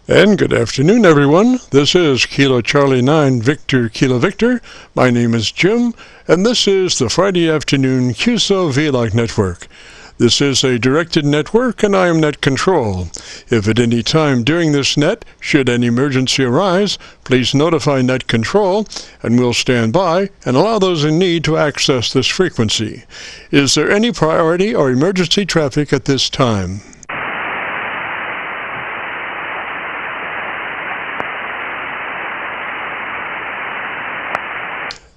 And good afternoon, everyone. This is Kilo Charlie 9 Victor Kilo Victor. My name is Jim, and this is the Friday afternoon Qso-Vlog network. This is a directed network, and I am net control. If at any time during this net, should an emergency arise, please notify net control, and we'll stand by and allow those in need to access this frequency. Is there any priority or emergency traffic at this time?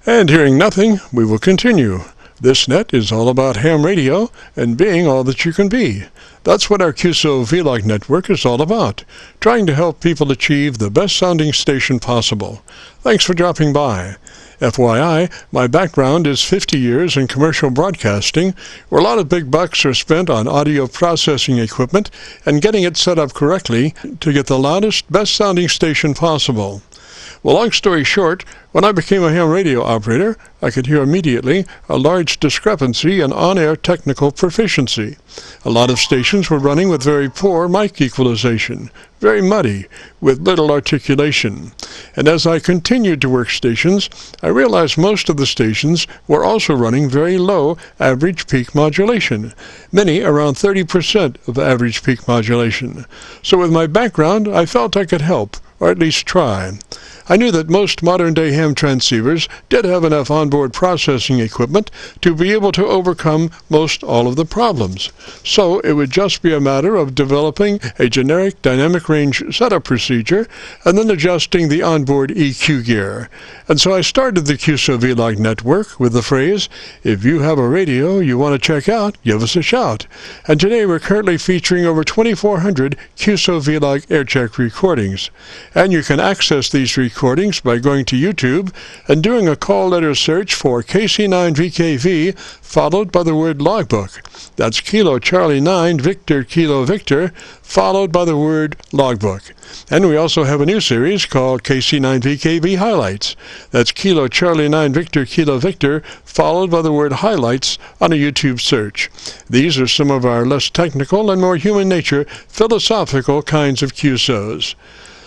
And hearing nothing, we will continue. This net is all about ham radio and being all that you can be. That's what our Qso-Vlog network is all about, trying to help people achieve the best sounding station possible. Thanks for dropping by. FYI, my background is 50 years in commercial broadcasting, where a lot of big bucks are spent on audio processing equipment and getting it set up correctly to get the loudest, best sounding station possible. Well, long story short, when I became a ham radio operator, I could hear immediately a large discrepancy in on-air technical proficiency. A lot of stations were running with very poor mic equalization, very muddy, with little articulation. And as I continued to work stations, I realized most of the stations were also running very low average peak modulation, many around 30% of average peak modulation. So with my background, I felt I could help, or at least try. I knew that most modern-day ham transceivers did have enough onboard processing equipment to be able to overcome most all of the problems. So it would just be a matter of developing a generic dynamic range setup procedure and then adjusting the onboard EQ gear. And so I started the Qso-Vlog network with the phrase, "If you have a radio you want to check out, give us a shout." And today we're currently featuring over 2,400 Qso-Vlog Aircheck recordings. And you can access these recordings by going to YouTube and doing a call letter search for KC9VKV followed by the word logbook. That's Kilo Charlie 9 Victor Kilo Victor followed by the word logbook. And we also have a new series called KC9VKV Highlights. That's Kilo Charlie 9 Victor Kilo Victor followed by the word highlights on a YouTube search. These are some of our less technical and more human nature philosophical kinds of QSOs.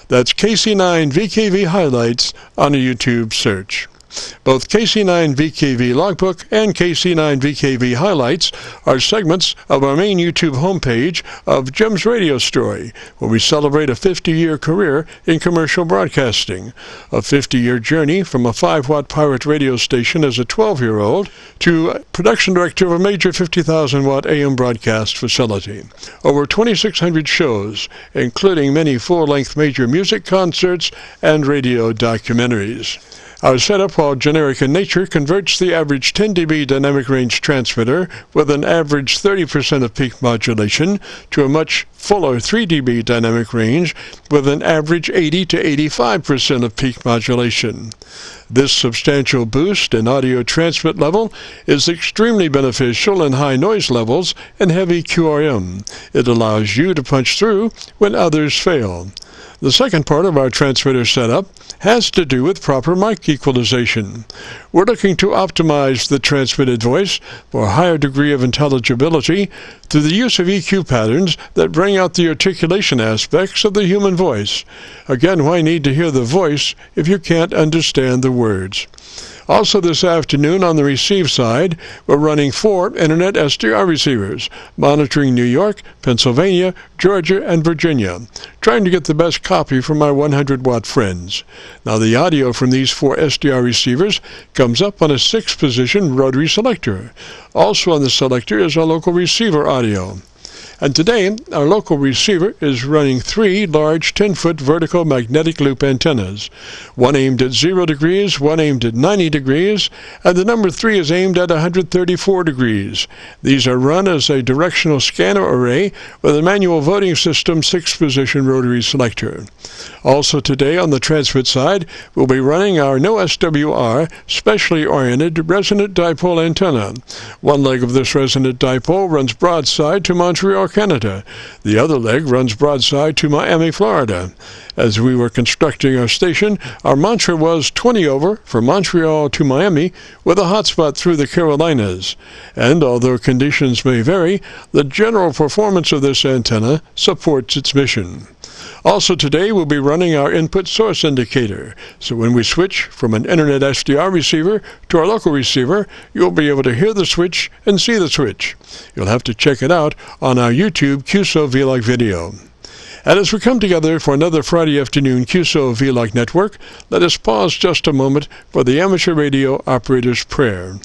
That's KC9VKV Highlights on a YouTube search. Both KC9VKV Logbook and KC9VKV Highlights are segments of our main YouTube homepage of Jim's Radio Story, where we celebrate a 50-year career in commercial broadcasting, a 50-year journey from a 5-watt pirate radio station as a 12-year-old to production director of a major 50,000-watt AM broadcast facility. Over 2,600 shows, including many full-length major music concerts and radio documentaries. Our setup, while generic in nature, converts the average 10 dB dynamic range transmitter with an average 30% of peak modulation to a much fuller 3 dB dynamic range with an average 80 to 85% of peak modulation. This substantial boost in audio transmit level is extremely beneficial in high noise levels and heavy QRM. It allows you to punch through when others fail. The second part of our transmitter setup has to do with proper mic equalization. We're looking to optimize the transmitted voice for a higher degree of intelligibility through the use of EQ patterns that bring out the articulation aspects of the human voice. Again, why need to hear the voice if you can't understand the words? Also this afternoon on the receive side, we're running 4 Internet SDR receivers, monitoring New York, Pennsylvania, Georgia, and Virginia, trying to get the best copy for my 100-watt friends. Now the audio from these 4 SDR receivers comes up on a 6-position rotary selector. Also on the selector is our local receiver audio. And today, our local receiver is running 3 large 10-foot vertical magnetic loop antennas, one aimed at 0 degrees, one aimed at 90 degrees, and the number 3 is aimed at 134 degrees. These are run as a directional scanner array with a manual voting system 6-position rotary selector. Also today on the transmit side, we'll be running our no SWR specially oriented resonant dipole antenna. One leg of this resonant dipole runs broadside to Montreal, Canada. The other leg runs broadside to Miami, Florida. As we were constructing our station, our mantra was 20 over from Montreal to Miami with a hotspot through the Carolinas. And although conditions may vary, the general performance of this antenna supports its mission. Also today we'll be running our input source indicator, so when we switch from an internet SDR receiver to our local receiver, you'll be able to hear the switch and see the switch. You'll have to check it out on our YouTube Qso-Vlog video. And as we come together for another Friday afternoon Qso-Vlog Network, let us pause just a moment for the amateur radio operator's prayer.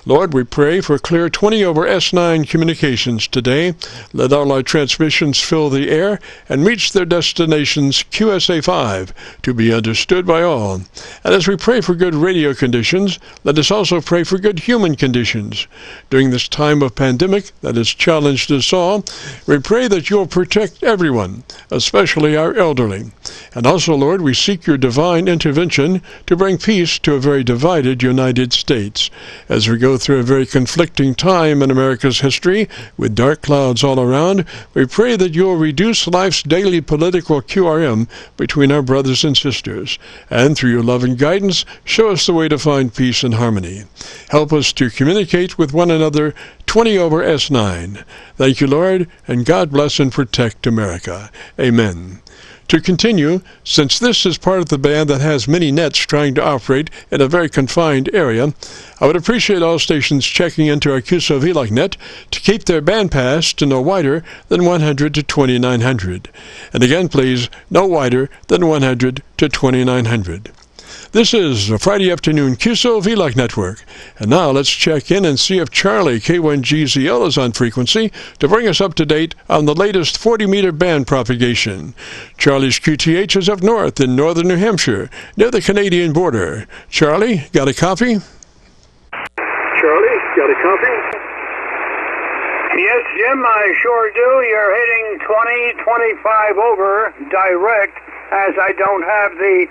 Lord, we pray for clear 20 over S9 communications today. Let all our transmissions fill the air and reach their destinations QSA5 to be understood by all. And as we pray for good radio conditions, let us also pray for good human conditions. During this time of pandemic that has challenged us all, we pray that you'll protect everyone, especially our elderly. And also, Lord, we seek your divine intervention to bring peace to a very divided United States. As we go through a very conflicting time in America's history, with dark clouds all around, we pray that you'll reduce life's daily political QRM between our brothers and sisters, and through your love and guidance, show us the way to find peace and harmony. Help us to communicate with one another 20 over S9. Thank you, Lord, and God bless and protect America. Amen. To continue, since this is part of the band that has many nets trying to operate in a very confined area, I would appreciate all stations checking into our Qso-Vlog net to keep their bandpass to no wider than 100 to 2900. And again, please, no wider than 100 to 2900. This is the Friday afternoon Qso-Vlog Network. And now let's check in and see if Charlie K1GZL is on frequency to bring us up to date on the latest 40-meter band propagation. Charlie's QTH is up north in northern New Hampshire, near the Canadian border. Charlie, got a copy? Charlie, got a copy? Yes, Jim, I sure do. You're hitting 20-25 over direct, as I don't have the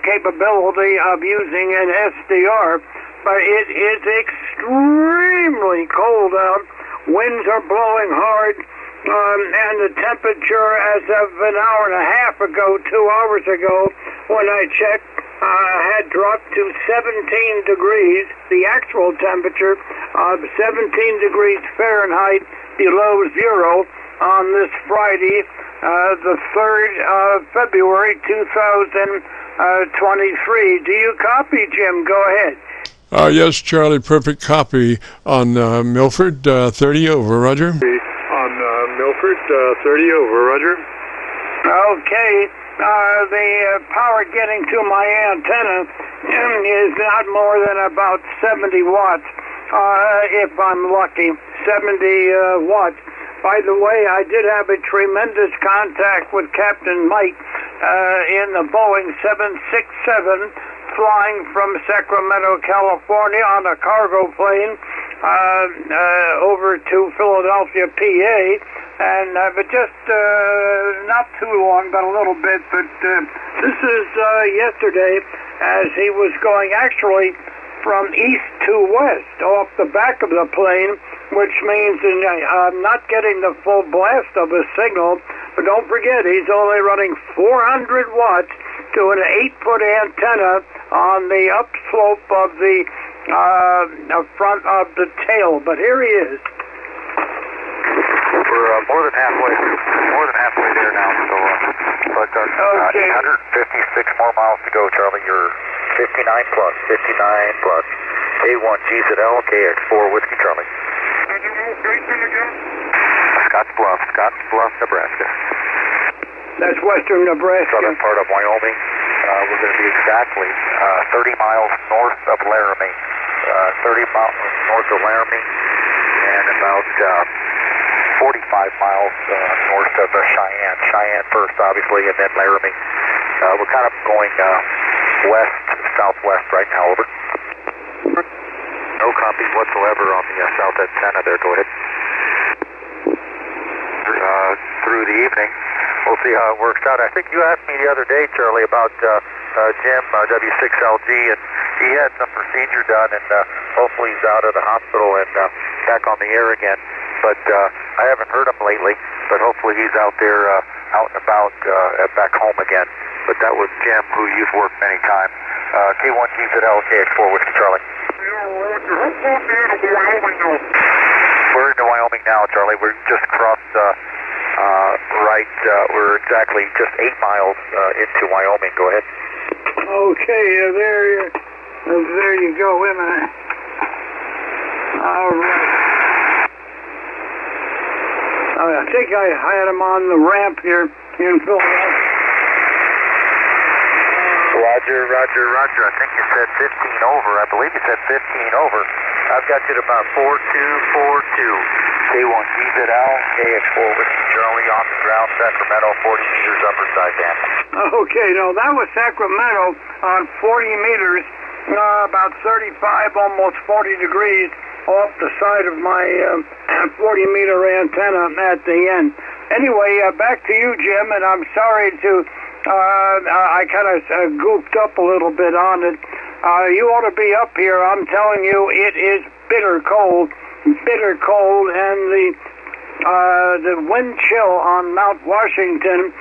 capability of using an SDR, but it is extremely cold out. Winds are blowing hard, and the temperature as of an hour and a half ago, 2 hours ago, when I checked, had dropped to 17 degrees, the actual temperature of 17 degrees Fahrenheit below zero on this Friday, the 3rd of February 2023. Do you copy, Jim? Go ahead. Yes, Charlie, perfect copy on Milford, 30 over, Roger. On Milford, 30 over, Roger. Okay. The power getting to my antenna is not more than about 70 watts, if I'm lucky. 70 watts. By the way, I did have a tremendous contact with Captain Mike in the Boeing 767 flying from Sacramento, California on a cargo plane over to Philadelphia, PA. And but just not too long, but a little bit. But this is yesterday as he was going actually from east to west off the back of the plane, which means I'm not getting the full blast of a signal. But don't forget, he's only running 400 watts to an 8-foot antenna on the upslope of the front of the tail. But here he is. We're more than halfway there now, so but 856 more miles to go, Charlie. You're 59 plus, A1GZL, KX4 Whiskey, Charlie. Scottsbluff, Nebraska. That's western Nebraska. Southern part of Wyoming. We're going to be exactly 30 miles north of Laramie. 30 miles north of Laramie, and about 45 miles north of Cheyenne. Cheyenne first, obviously, and then Laramie. We're kind of going southwest right now, over. No copies whatsoever on the south antenna there. Go ahead. Through the evening, we'll see how it works out. I think you asked me the other day, Charlie, about Jim, W6LG, and he had some procedure done, and hopefully he's out of the hospital and back on the air again. But I haven't heard him lately, but hopefully he's out there out and about back home again. But that was Jim, who you've worked many times. K1GZL, KX4 Whiskey, Charlie. We're into Wyoming now, Charlie. We're just across We're exactly just 8 miles into Wyoming. Go ahead. Okay, there you go. Wait a minute. All right. I think I had him on the ramp here in Philadelphia. Roger. I think you said 15 over. I believe you said 15 over. I've got you at about 4242. K1GZL, KX4 Whiskey Charlie off the ground, Sacramento, 40 meters upper side down. Okay, no, that was Sacramento on 40 meters, about 35, almost 40 degrees off the side of my 40-meter antenna at the end. Anyway, back to you, Jim, and I'm sorry to, I kind of goofed up a little bit on it. You ought to be up here. I'm telling you, it is bitter cold, and the wind chill on Mount Washington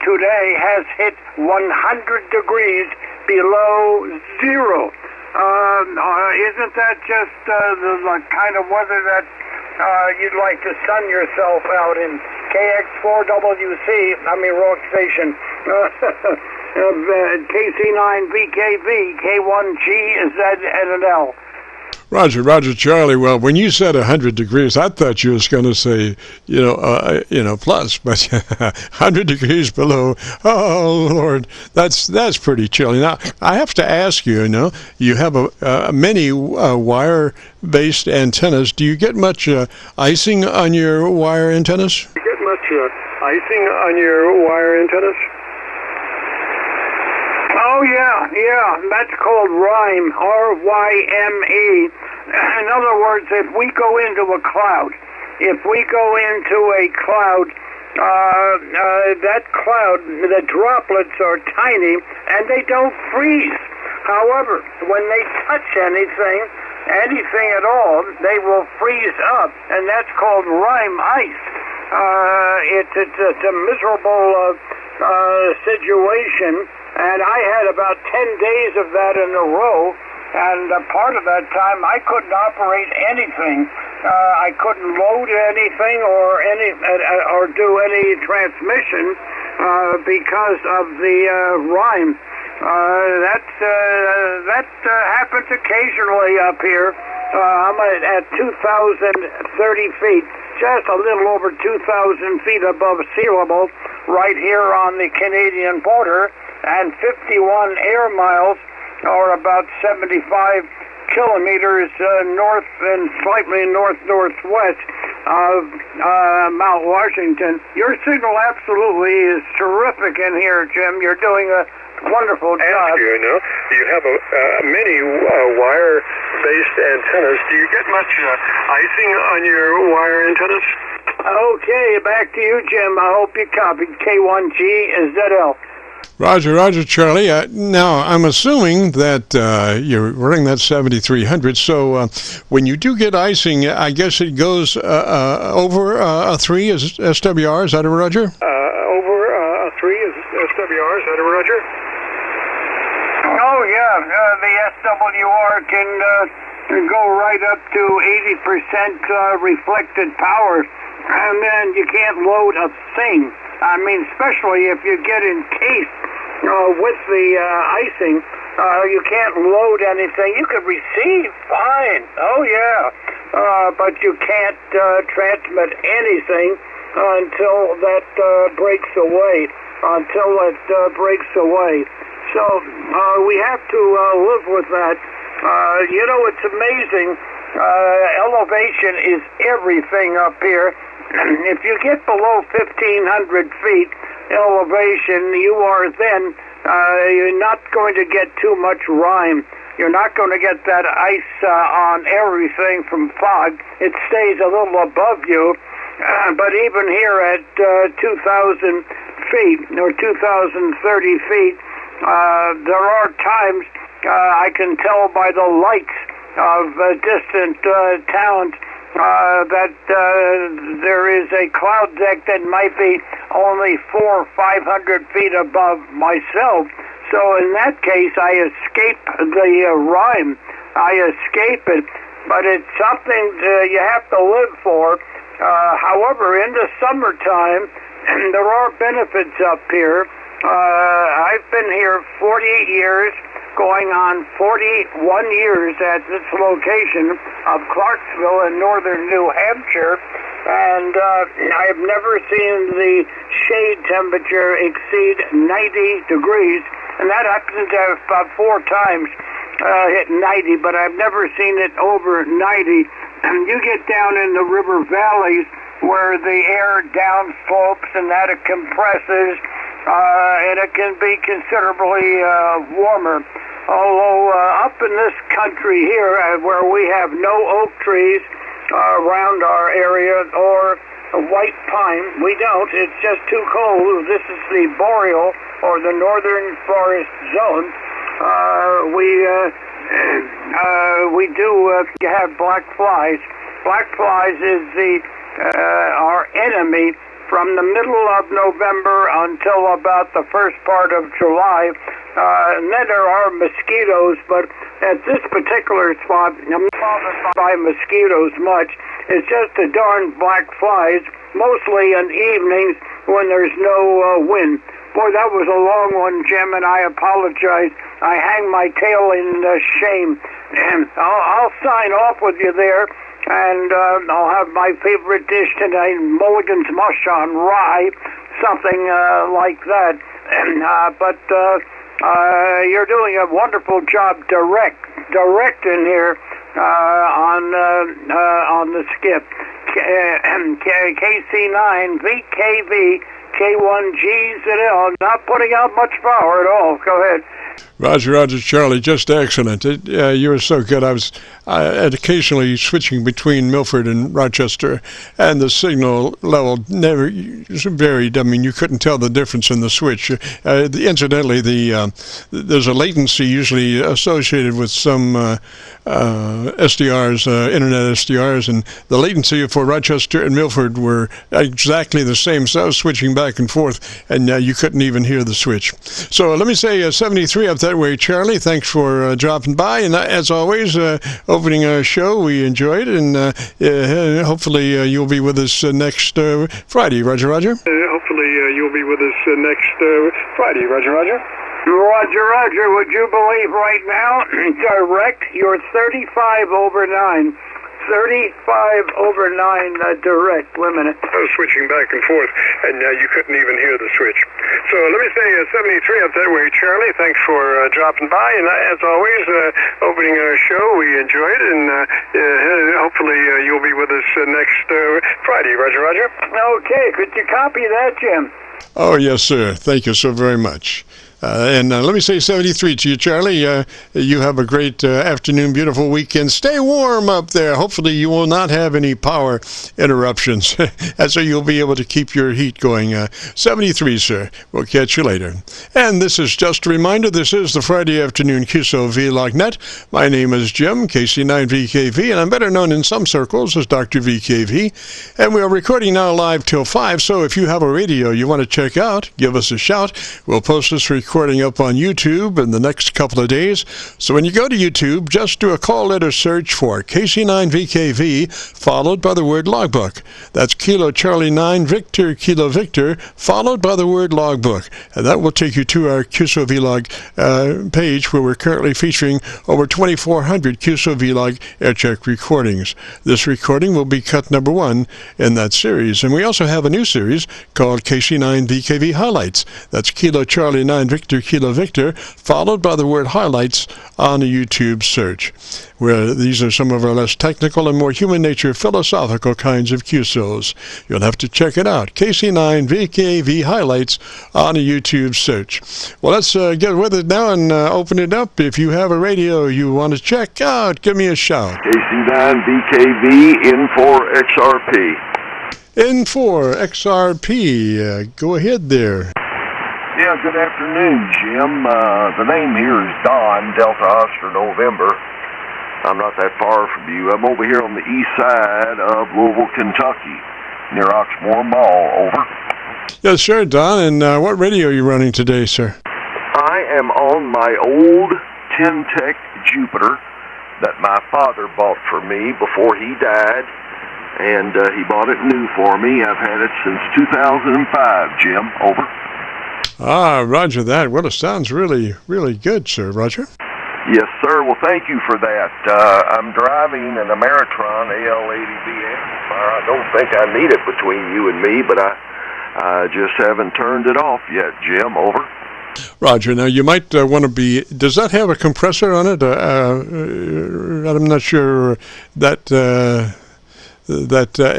today has hit 100 degrees below zero. Isn't that just the kind of weather that you'd like to sun yourself out in? KX4WC, wrong station. KC9VKV, K1GZL. Roger, Charlie. Well, when you said 100 degrees, I thought you was going to say, plus, but 100 degrees below. Oh Lord, that's pretty chilly. Now, I have to ask you. You have many wire-based antennas. Do you get much icing on your wire antennas? Do you get much icing on your wire antennas? Oh, yeah, that's called rime, R-Y-M-E. In other words, if we go into a cloud, that cloud, the droplets are tiny, and they don't freeze. However, when they touch anything at all, they will freeze up, and that's called rime ice. It's a miserable situation. And I had about 10 days of that in a row, and part of that time I couldn't operate anything. I couldn't load anything or do any transmission because of the rime. That happens occasionally up here. I'm at 2,030 feet, just a little over 2,000 feet above sea level, right here on the Canadian border. And 51 air miles, or about 75 kilometers north and slightly northwest of Mount Washington. Your signal absolutely is terrific in here, Jim. You're doing a wonderful job. You have many wire-based antennas. Do you get much icing on your wire antennas? Okay, back to you, Jim. I hope you copied K1GZL. Roger, Charlie. Now, I'm assuming that you're running that 7300, so when you do get icing, I guess it goes over a 3 as SWR, is that a Roger? Over a 3 is SWR, is that a Roger? Oh, yeah, the SWR can go right up to 80% reflected power, and then you can't load a thing. Especially if you get encased with the icing, you can't load anything. You could receive fine. Oh, yeah. But you can't transmit anything until that breaks away. So we have to live with that. It's amazing. Elevation is everything up here. If you get below 1,500 feet elevation, you are then, you're not going to get too much rime. You're not going to get that ice on everything from fog. It stays a little above you. But even here at 2,000 feet or 2,030 feet, there are times I can tell by the lights of distant towns that there is a cloud deck that might be only 400 or 500 feet above myself. So in that case, I escape the rime. I escape it. but it's something you have to live for. However, in the summertime, there are benefits up here. I've been here 48 years, going on 41 years at this location of Clarksville in northern New Hampshire, and I've never seen the shade temperature exceed 90 degrees, and that happened about 4 times hit 90, but I've never seen it over 90. And you get down in the river valleys where the air downslopes and that it compresses, and it can be considerably warmer. Although up in this country here, where we have no oak trees around our area or white pine, we don't. It's just too cold. This is the boreal or the northern forest zone. We do have black flies. Black flies is our enemy from the middle of November until about the first part of July. And then there are mosquitoes, but at this particular spot, I'm not bothered by mosquitoes much. It's just the darn black flies, mostly in evenings when there's no wind. Boy, that was a long one, Jim, and I apologize. I hang my tail in shame. And I'll sign off with you there, and I'll have my favorite dish tonight, Mulligan's mush on rye, something like that. But you're doing a wonderful job directing here on the skip. KC9VKV, K1Gs, not putting out much power at all. Go ahead. Roger, Charlie, just excellent. You were so good. I was occasionally switching between Milford and Rochester, and the signal level never varied. I mean, you couldn't tell the difference in the switch. Incidentally, there's a latency usually associated with some SDRs, internet SDRs, and the latency for Rochester and Milford were exactly the same. So I was switching back and forth, and you couldn't even hear the switch. So let me say 73 up that way, Charlie. Thanks for dropping by, and as always, opening our show, we enjoyed it, and hopefully you'll be with us next Friday. Roger. Hopefully you'll be with us next Friday. Roger. Roger, would you believe right now, direct, you're 35 over 9. 35 over 9 direct. Wait a minute. I was switching back and forth, and you couldn't even hear the switch. So let me say 73 up that way, Charlie. Thanks for dropping by, and as always, opening our show, we enjoyed it, and hopefully you'll be with us next Friday. Roger. Okay, could you copy that, Jim? Oh, yes, sir. Thank you so very much. And let me say 73 to you, Charlie. You have a great afternoon, beautiful weekend. Stay warm up there. Hopefully you will not have any power interruptions, and so you'll be able to keep your heat going. 73, sir. We'll catch you later. And this is just a reminder, this is the Friday afternoon Qso-Vlog net. My name is Jim, KC9VKV, and I'm better known in some circles as Dr. VKV. And we are recording now live till 5, so if you have a radio you want to check out, give us a shout. We'll post this recording up on YouTube in the next couple of days. So when you go to YouTube, just do a call letter search for KC9VKV, followed by the word logbook. That's Kilo Charlie 9 Victor Kilo Victor, followed by the word logbook. And that will take you to our Qso-Vlog page, where we're currently featuring over 2,400 Qso-Vlog Aircheck recordings. This recording will be cut number 1 in that series. And we also have a new series called KC9VKV Highlights. That's Kilo Charlie 9 Victor Kilo Victor, followed by the word highlights on a YouTube search, where these are some of our less technical and more human nature philosophical kinds of QSOs. You'll have to check it out. KC9VKV Highlights on a YouTube search. Well, let's get with it now and open it up. If you have a radio you want to check out, give me a shout. KC9VKV N4XRP. N4XRP. Go ahead there. Yeah, good afternoon, Jim. The name here is Don, Delta Oscar November. I'm not that far from you. I'm over here on the east side of Louisville, Kentucky, near Oxmoor Mall. Over. Yes, sir, Don. And what radio are you running today, sir? I am on my old Tech Jupiter that my father bought for me before he died, and he bought it new for me. I've had it since 2005, Jim. Over. Ah, roger that. Well, it sounds really, really good, sir. Roger. Yes, sir. Well, thank you for that. I'm driving an Ameritron AL80B amplifier. I don't think I need it between you and me, but I just haven't turned it off yet, Jim. Over. Roger. Now, you might want to be... Does that have a compressor on it? I'm not sure that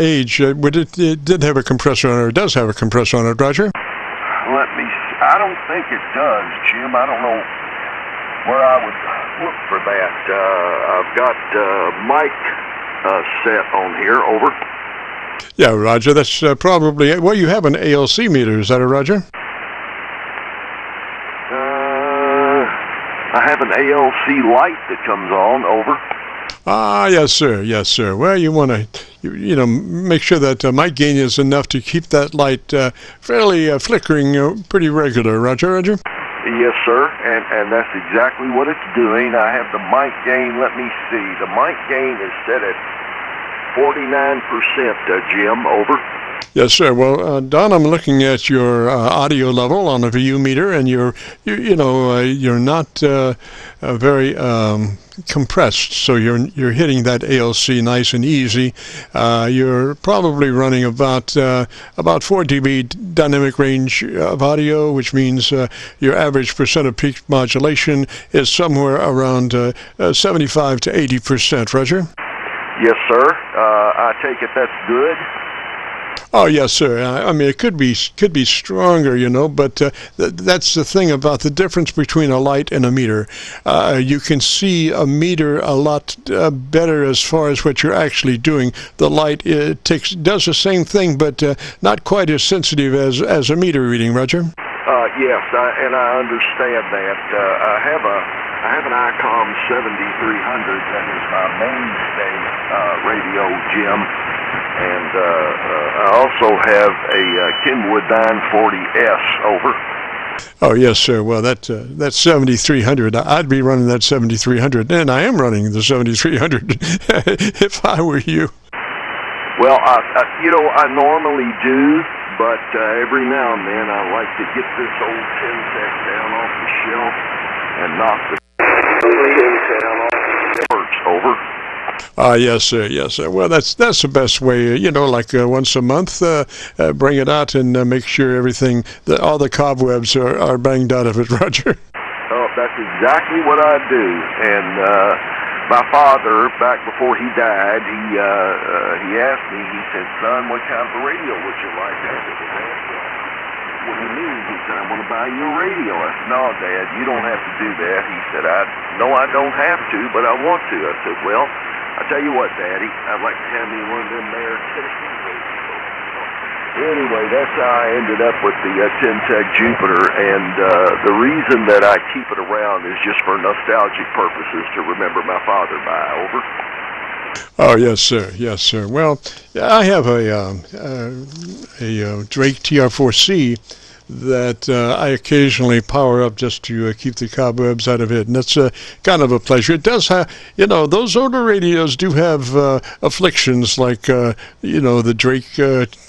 age. It did have a compressor on it, or does have a compressor on it, Roger? Let me see. I don't think it does, Jim. I don't know where I would look for that. I've got mic set on here. Over. Yeah, Roger. That's probably... Well, you have an ALC meter. Is that a Roger? I have an ALC light that comes on. Over. Ah, yes, sir. Yes, sir. Well, you want to, make sure that mic gain is enough to keep that light fairly flickering pretty regular. Roger, Roger? Yes, sir. And that's exactly what it's doing. I have the mic gain. Let me see. The mic gain is set at 49%, Jim. Over. Yes, sir. Well, Don, I'm looking at your audio level on the VU meter, and you're not very compressed, so you're hitting that ALC nice and easy. You're probably running about 4 dB dynamic range of audio, which means your average percent of peak modulation is somewhere around 75 to 80%. Roger? Yes, sir. I take it that's good. Oh yes, sir. I mean, it could be stronger, but that's the thing about the difference between a light and a meter. You can see a meter a lot better as far as what you're actually doing. The light does the same thing, but not quite as sensitive as a meter reading. Roger. Yes, and I understand that. I have an ICOM 7300 that is my mainstay radio, Jim. And I also have a Kenwood 940S. Over. Oh yes, sir. Well, that's 7300. I'd be running that 7300, and I am running the 7300 if I were you. Well, I normally do, but every now and then I like to get this old Tensec down off the shelf and knock the down off the perch. Over. Yes, sir. Yes, sir. Well, that's the best way. Like once a month, bring it out and make sure all the cobwebs are banged out of it, Roger. Oh, that's exactly what I do. And my father, back before he died, he asked me. He said, "Son, what kind of a radio would you like?" I said, "What do you mean?" He said, "I want to buy you a radio." I said, "No, Dad, you don't have to do that." He said, "No, I don't have to, but I want to." I said, "Well, I'll tell you what, Daddy, I'd like to have me one of them there Tennessee radios." Anyway, that's how I ended up with the Tensec Jupiter, and the reason that I keep it around is just for nostalgic purposes to remember my father by. Over. Oh yes, sir. Yes, sir. Well, I have a Drake TR4C that I occasionally power up just to keep the cobwebs out of it, and that's kind of a pleasure. It does have, those older radios do have afflictions, like the Drake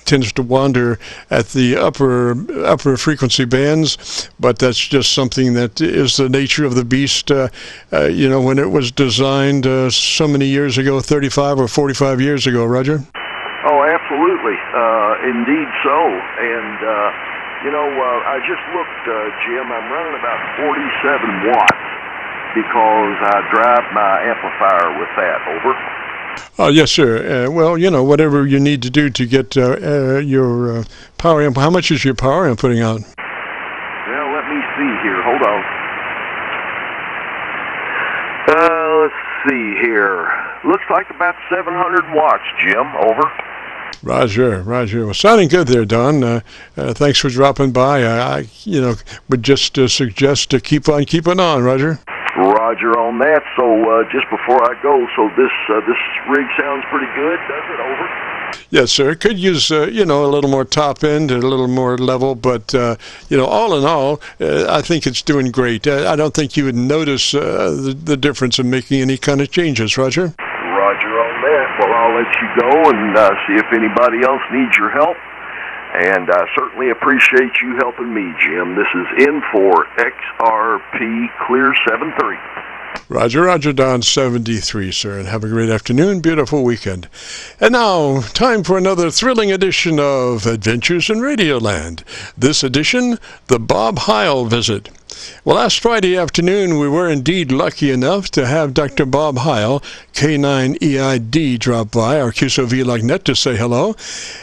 tends to wander at the upper frequency bands, but that's just something that is the nature of the beast. When it was designed so many years ago, 35 or 45 years ago, Roger. Oh, absolutely, indeed so, and. I just looked, Jim, I'm running about 47 watts because I drive my amplifier with that. Over. Oh, yes, sir. Well, whatever you need to do to get your power amp. How much is your power amp putting out? Well, let me see here. Hold on. Let's see here. Looks like about 700 watts, Jim. Over. Roger. Well, sounding good there, Don. Thanks for dropping by. I would just suggest to keep on keeping on, Roger. Roger on that. So just before I go, so this rig sounds pretty good, does it? Over. Yes, sir. It could use, a little more top end, a little more level, but, all in all, I think it's doing great. I don't think you would notice the difference in making any kind of changes, Roger. Roger on that. Well, I'll let you go and see if anybody else needs your help. And I certainly appreciate you helping me, Jim. This is in for XRP Clear 73. Roger, Don 73, sir, and have a great afternoon, beautiful weekend. And now, time for another thrilling edition of Adventures in Radioland. This edition, the Bob Heil visit. Well, last Friday afternoon, we were indeed lucky enough to have Dr. Bob Heil, K9EID, drop by our Qso-Vlog net to say hello.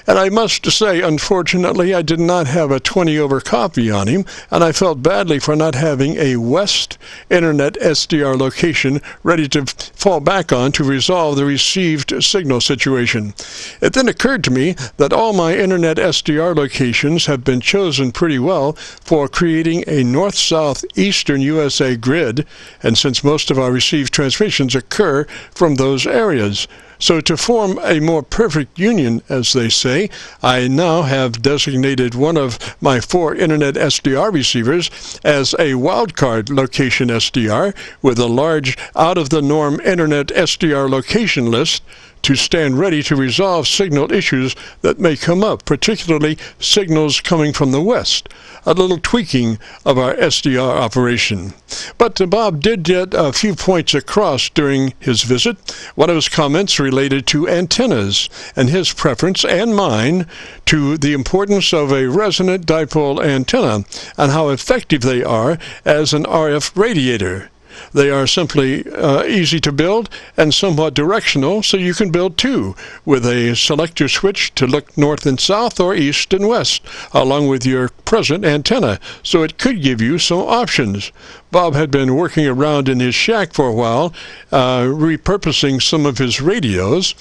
And I must say, unfortunately, I did not have a 20-over copy on him, and I felt badly for not having a West Internet SDR location ready to fall back on to resolve the received signal situation. It then occurred to me that all my Internet SDR locations have been chosen pretty well for creating a north-south eastern USA grid, and since most of our received transmissions occur from those areas. So to form a more perfect union, as they say, I now have designated one of my 4 Internet SDR receivers as a wildcard location SDR with a large out-of-the-norm Internet SDR location list to stand ready to resolve signal issues that may come up, particularly signals coming from the west. A little tweaking of our SDR operation. But Bob did get a few points across during his visit. One of his comments related to antennas and his preference and mine to the importance of a resonant dipole antenna and how effective they are as an RF radiator. They are simply easy to build and somewhat directional, so you can build 2 with a selector switch to look north and south or east and west, along with your present antenna, so it could give you some options. Bob had been working around in his shack for a while, repurposing some of his radios,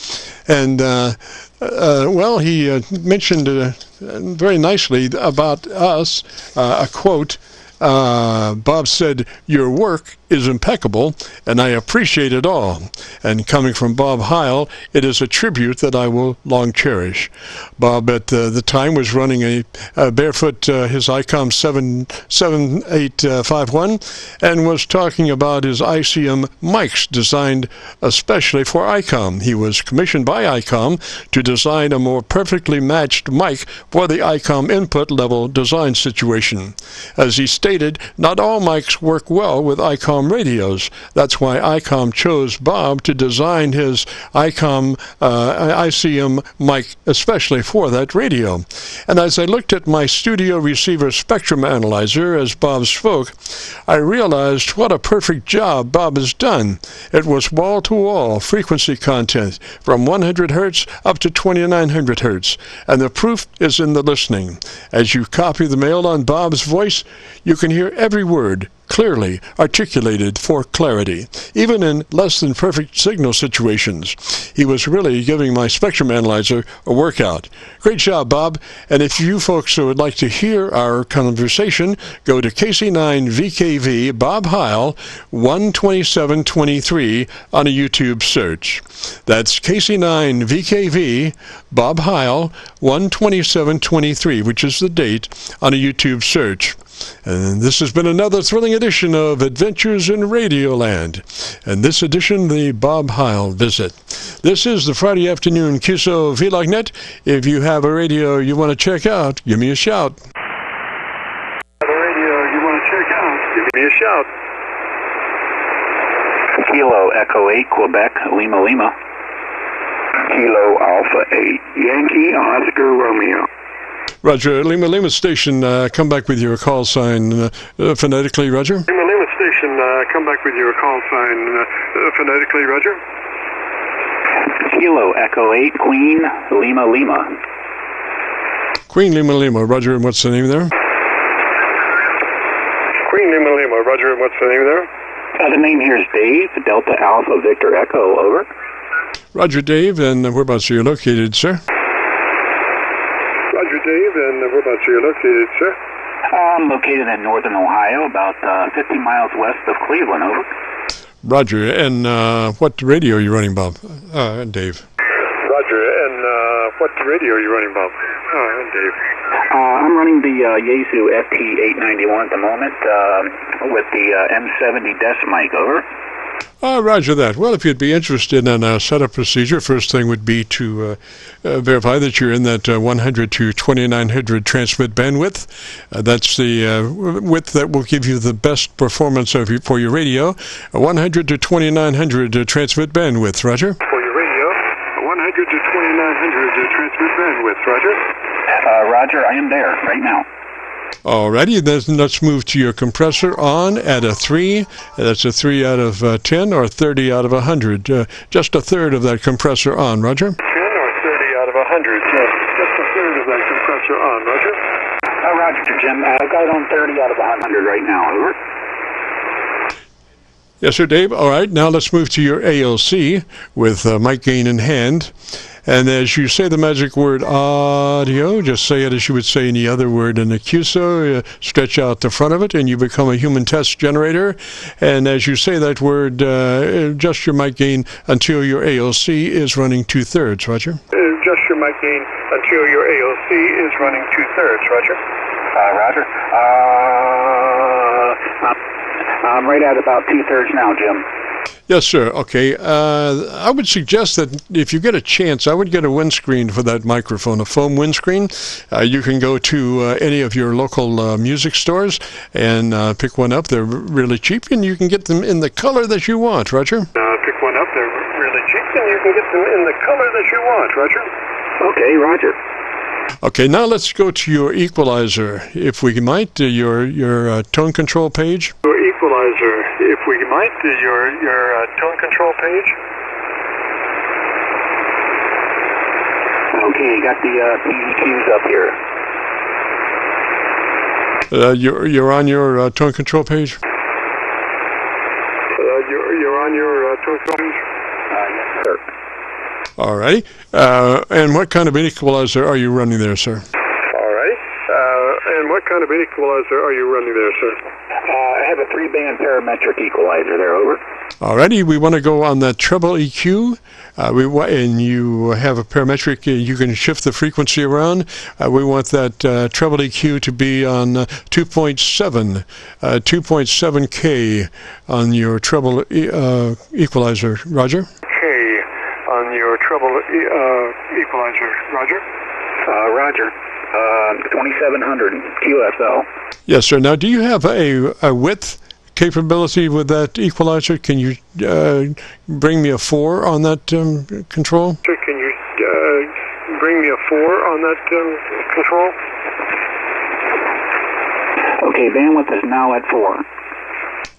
and he mentioned very nicely about us, a quote. Bob said, "Your work is impeccable, and I appreciate it all." And coming from Bob Heil, it is a tribute that I will long cherish. Bob at the time was running a barefoot, his ICOM 7851, and was talking about his ICM mics designed especially for ICOM. He was commissioned by ICOM to design a more perfectly matched mic for the ICOM input level design situation. As he stated, not all mics work well with ICOM radios. That's why ICOM chose Bob to design his ICOM ICM mic especially for that radio. And as I looked at my studio receiver spectrum analyzer as Bob spoke, I realized what a perfect job Bob has done. It was wall-to-wall frequency content from 100 Hertz up to 2900 Hertz, and the proof is in the listening. As you copy the mail on Bob's voice, you can hear every word clearly articulated for clarity, even in less than perfect signal situations. He was really giving my spectrum analyzer a workout. Great job, Bob. And if you folks would like to hear our conversation, go to KC9VKV Bob Heil 12723 on a YouTube search. That's KC9VKV Bob Heil 12723, which is the date, on a YouTube search. And this has been another thrilling edition of Adventures in Radioland. And this edition, the Bob Heil visit. This is the Friday afternoon Qso-Vlog net. If you have a radio you want to check out, give me a shout. Kilo Echo 8, Quebec, Lima Lima. Kilo Alpha 8, Yankee Oscar Romeo. Roger, Lima Lima Station, come back with your call sign phonetically, Roger. Lima Lima Station, come back with your call sign phonetically, Roger. Kilo Echo 8, Queen Lima Lima. Queen Lima Lima, Roger, and what's the name there? Queen Lima Lima, Roger, and what's the name there? The name here is Dave, Delta Alpha Victor Echo, over. Roger, Dave, and whereabouts are you located, sir? Roger, Dave, and whereabouts are you located, sir? I'm located in northern Ohio, about 50 miles west of Cleveland, over. Roger, and what radio are you running, Bob? Dave? Roger, and what radio are you running, Bob? Oh, Dave. I'm running the Yaesu FT891 at the moment with the M70 desk mic, over. Roger that. Well, if you'd be interested in a setup procedure, first thing would be to verify that you're in that 100 to 2900 transmit bandwidth. That's the width that will give you the best performance for your radio. 100 to 2900 transmit bandwidth, Roger. For your radio, 100 to 2900 transmit bandwidth, Roger. Roger, I am there right now. Alrighty, then let's move to your compressor on at a 3. That's a 3 out of 10 or 30 out of 100. Just a third of that compressor on, Roger. 10 or 30 out of 100. Just a third of that compressor on, Roger. Roger, Jim. I've got it on 30 out of 100 right now, over. Yes, sir, Dave. All right, now let's move to your ALC with mic gain in hand. And as you say the magic word audio, just say it as you would say any other word in the QSO. Stretch out the front of it, and you become a human test generator. And as you say that word, adjust your mic gain until your ALC is running 2/3, Roger. Adjust your mic gain until your ALC is running 2/3, Roger. Roger. I'm right at about 2/3 now, Jim. Yes, sir. Okay. I would suggest that if you get a chance, I would get a windscreen for that microphone, a foam windscreen. You can go to any of your local music stores and pick one up. They're really cheap, and you can get them in the color that you want, Roger. Pick one up. They're really cheap, and you can get them in the color that you want, Roger. Okay, Roger. Okay, now let's go to your equalizer, if we might, your tone control page. Your equalizer, if we might, your tone control page. Okay, got the EQs up here. You're on your tone control page? You're on your tone control page? Yes, sir. All right. And what kind of equalizer are you running there, sir? All right. And what kind of equalizer are you running there, sir? I have a 3-band parametric equalizer there, over. Alrighty, we want to go on that treble EQ, and you have a parametric, you can shift the frequency around. We want that treble EQ to be on 2.7K on your treble equalizer, Roger? K on your treble equalizer, Roger? Roger. 2700 QSL. Yes, sir. Now, do you have a width capability with that equalizer? Can you bring me a 4 on that control? Sir, can you bring me a 4 on that control? Okay, bandwidth is now at 4.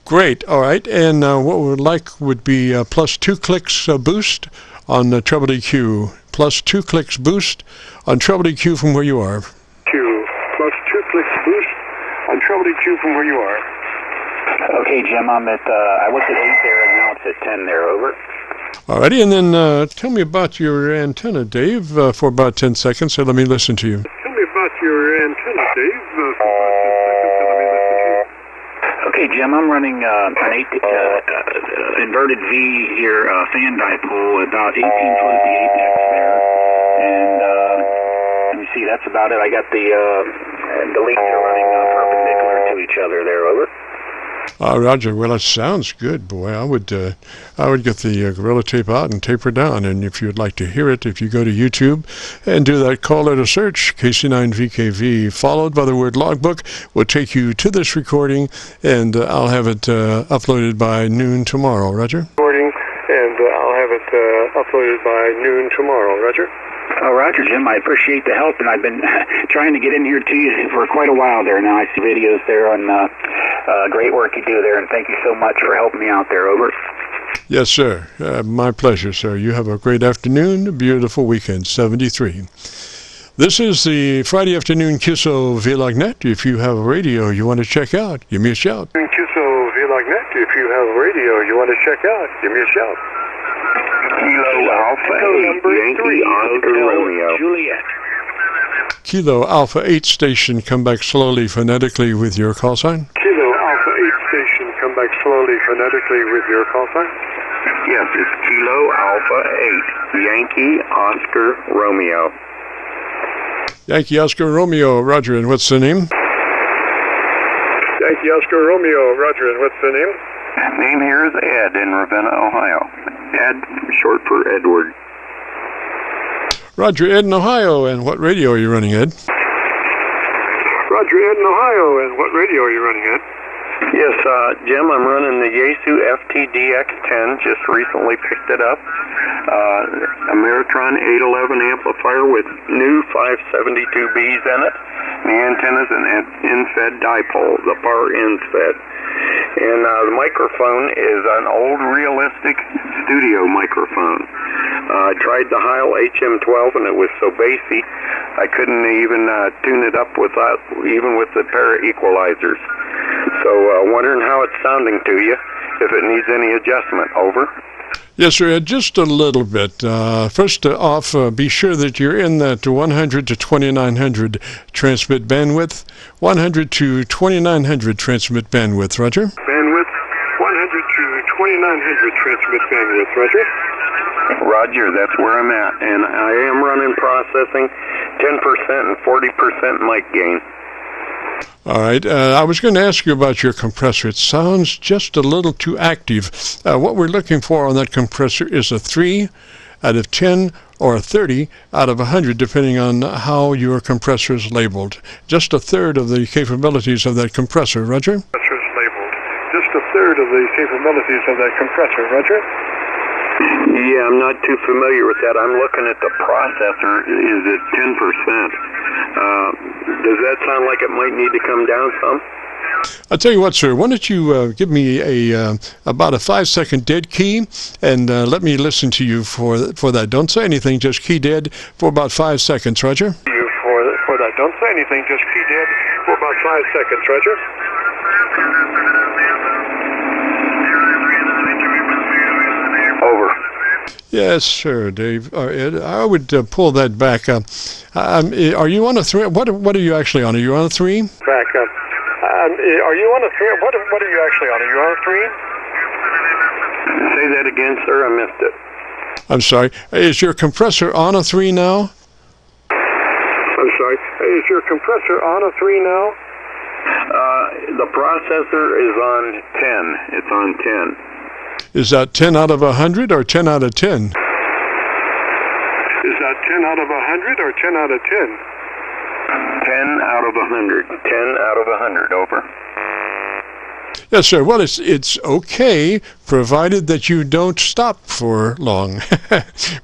Great. All right. And what we would like would be plus 2 clicks boost on the treble EQ. Plus 2 clicks boost on treble EQ from where you are. Plus 2 clicks boost on treble EQ from where you are. Okay, Jim, I'm at, I was at 8 there, and now it's at 10 there, over. Alrighty, and then tell me about your antenna, Dave, for about 10 seconds, so let me listen to you. Tell me about your antenna, Dave, for about 10 seconds, so let me listen to you. Okay, Jim, I'm running an inverted V here, fan dipole, about 18 foot at the apex there. And let me see, that's about it. I got the leads are running perpendicular to each other there, over. Roger, well, that sounds good, boy. I would get the Gorilla Tape out and tape her down, and if you'd like to hear it, if you go to YouTube and do that call letter search, KC9VKV, followed by the word logbook, will take you to this recording, and I'll have it uploaded by noon tomorrow, Roger? Recording, and I'll have it uploaded by noon tomorrow, Roger? Roger, Jim, I appreciate the help, and I've been trying to get in here to you for quite a while there now. I see videos there on great work you do there, and thank you so much for helping me out there, over. Yes, sir. My pleasure, sir. You have a great afternoon, a beautiful weekend, 73. This is the Friday afternoon Qso-Vlog net. If you have a radio you want to check out, give me a shout. Qso-Vlog net. If you have a radio you want to check out, give me a shout. Kilo Alpha 8, Yankee Oscar Romeo. Juliet. Kilo Alpha 8 station, come back slowly phonetically with your call sign. Kilo Alpha 8 station, come back slowly phonetically with your call sign. Yes, it's Kilo Alpha 8, Yankee Oscar Romeo. Yankee Oscar Romeo, Roger, and what's the name? Yankee Oscar Romeo, Roger, and what's the name? Name here is Ed in Ravenna, Ohio. Ed, short for Edward. Roger, Ed in Ohio, and what radio are you running, Ed? Roger, Ed in Ohio, and what radio are you running, Ed? Yes, Jim, I'm running the Yaesu FTDX10, just recently picked it up. A Meritron 811 amplifier with new 572Bs in it. The antenna's an in-fed dipole, the power in-fed. And the microphone is an old realistic studio microphone. I tried the Heil HM12 and it was so bassy I couldn't even tune it up even with the pair of equalizers. So wondering how it's sounding to you, if it needs any adjustment. Over. Yes, sir, Ed, just a little bit. First off, be sure that you're in that 100 to 2900 transmit bandwidth. 100 to 2900 transmit bandwidth, Roger. Bandwidth, 100 to 2900 transmit bandwidth, Roger. Roger, that's where I'm at. And I am running processing 10% and 40% mic gain. All right. I was going to ask you about your compressor. It sounds just a little too active. What we're looking for on that compressor is a 3 out of 10 or a 30 out of 100, depending on how your compressor is labeled. Just a third of the capabilities of that compressor, Roger? Compressor is labeled. Just a third of the capabilities of that compressor, Roger? Yeah, I'm not too familiar with that. I'm looking at the processor is at 10%. Does that sound like it might need to come down some? I'll tell you what, sir. Why don't you give me about a 5-second dead key, and let me listen to you for that. Don't say anything. Just key dead for about 5 seconds, Roger. For that. Don't say anything. Just key dead for about 5 seconds, Roger. Over. Yes, sir, Dave. Ed, I would pull that back. Are you on a 3? What are you actually on? Are you on a 3? Back up. Are you on a 3? What are you actually on? Are you on a 3? Say that again, sir. I missed it. I'm sorry. Is your compressor on a 3 now? I'm sorry. Is your compressor on a 3 now? The processor is on 10. It's on 10. Is that 10 out of 100 or 10 out of 10? Is that 10 out of 100 or 10 out of 10? 10 out of 100. 10 out of 100. Over. Yes, sir. Well, it's okay, provided that you don't stop for long,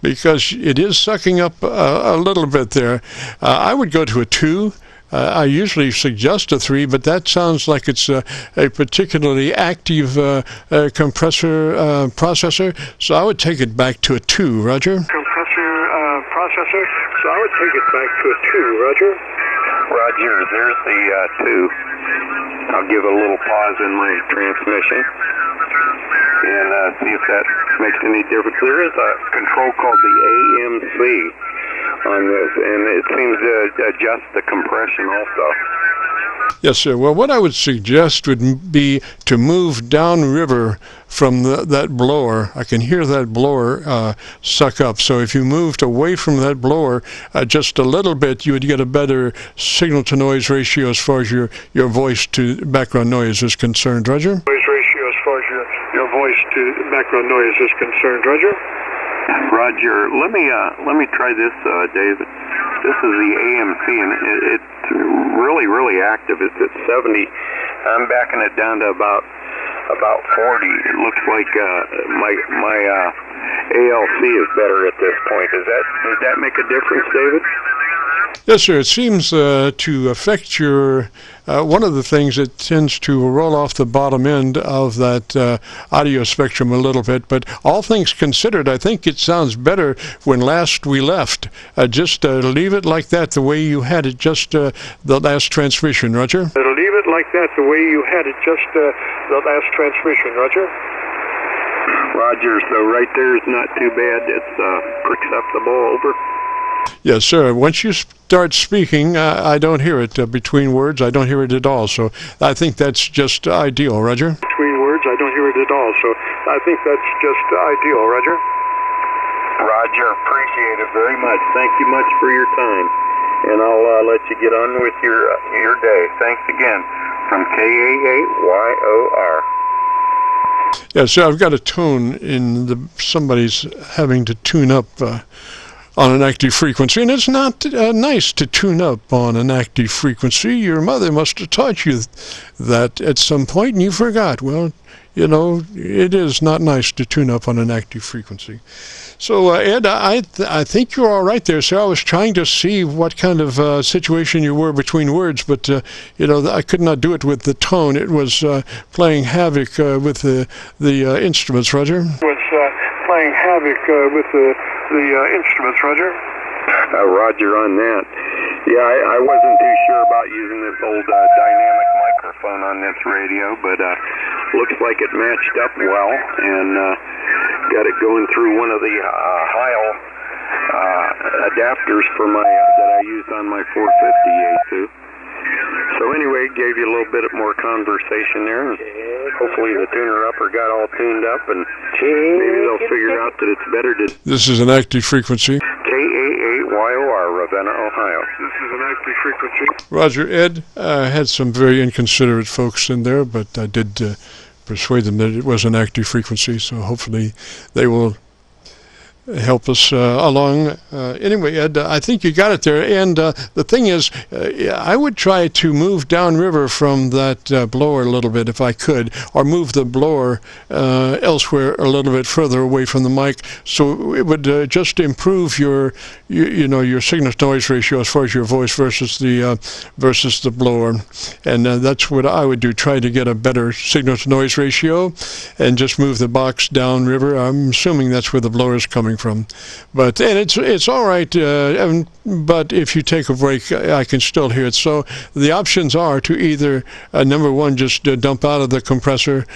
because it is sucking up a little bit there. I would go to a 2. I usually suggest a 3, but that sounds like it's a particularly active processor, so I would take it back to a 2, Roger. Processor, so I would take it back to a 2, Roger. Roger, there's the 2. I'll give a little pause in my transmission and see if that makes any difference. There is a control called the AMC on this, and it seems to adjust the compression also. Yes, sir. Well, what I would suggest would be to move downriver from that blower. I can hear that blower suck up. So if you moved away from that blower just a little bit, you would get a better signal-to-noise ratio as far as your voice to background noise is concerned, Roger? Noise ratio as far as your voice to background noise is concerned, Roger? Roger, let me try this, David. This is the AMC, and it's really active. It's at 70. I'm backing it down to about 40. It looks like my ALC is better at this point. Does that make a difference, David? Yes, sir. It seems to affect your. One of the things, it tends to roll off the bottom end of that audio spectrum a little bit. But all things considered, I think it sounds better when last we left. Just leave it like that, the way you had it just the last transmission, Roger. Leave it like that, the way you had it just the last transmission, Roger. Roger. So right there is not too bad. It's acceptable. Over. Yes, sir. Once you start speaking, I don't hear it between words. I don't hear it at all. So I think that's just ideal, Roger. Between words, I don't hear it at all. So I think that's just ideal, Roger. Roger, appreciate it very much. Thank you much for your time. And I'll let you get on with your day. Thanks again. From KA8YOR. Yeah, so I've got a tone in somebody's having to tune up on an active frequency, and it's not nice to tune up on an active frequency. Your mother must have taught you that at some point, and you forgot. Well, you know, it is not nice to tune up on an active frequency. So, Ed, I think you're all right there, sir. I was trying to see what kind of situation you were between words, but, you know, I could not do it with the tone. It was playing havoc with the instruments, Roger. It was playing havoc with the instruments, Roger. Roger on that. Yeah, I wasn't too sure about using this old dynamic microphone on this radio, but looks like it matched up well, and got it going through one of the Heil adapters for my that I use on my 450 Yaesu. So anyway, gave you a little bit more conversation there, and hopefully the tuner-upper got all tuned up, and maybe they'll figure out that it's better to... This is an active frequency. KA8YOR, Ravenna, Ohio. This is an active frequency. Roger, Ed had some very inconsiderate folks in there, but I did persuade them that it was an active frequency, so hopefully they will help us along. Anyway, Ed, I think you got it there. And the thing is, I would try to move downriver from that blower a little bit if I could, or move the blower elsewhere a little bit further away from the mic, so it would just improve your your signal-to-noise ratio as far as your voice versus the blower. And that's what I would do, try to get a better signal-to-noise ratio and just move the box downriver. I'm assuming that's where the blower is coming from, but it's all right. But if you take a break, I can still hear it. So the options are to either number one, just dump out of the compressor,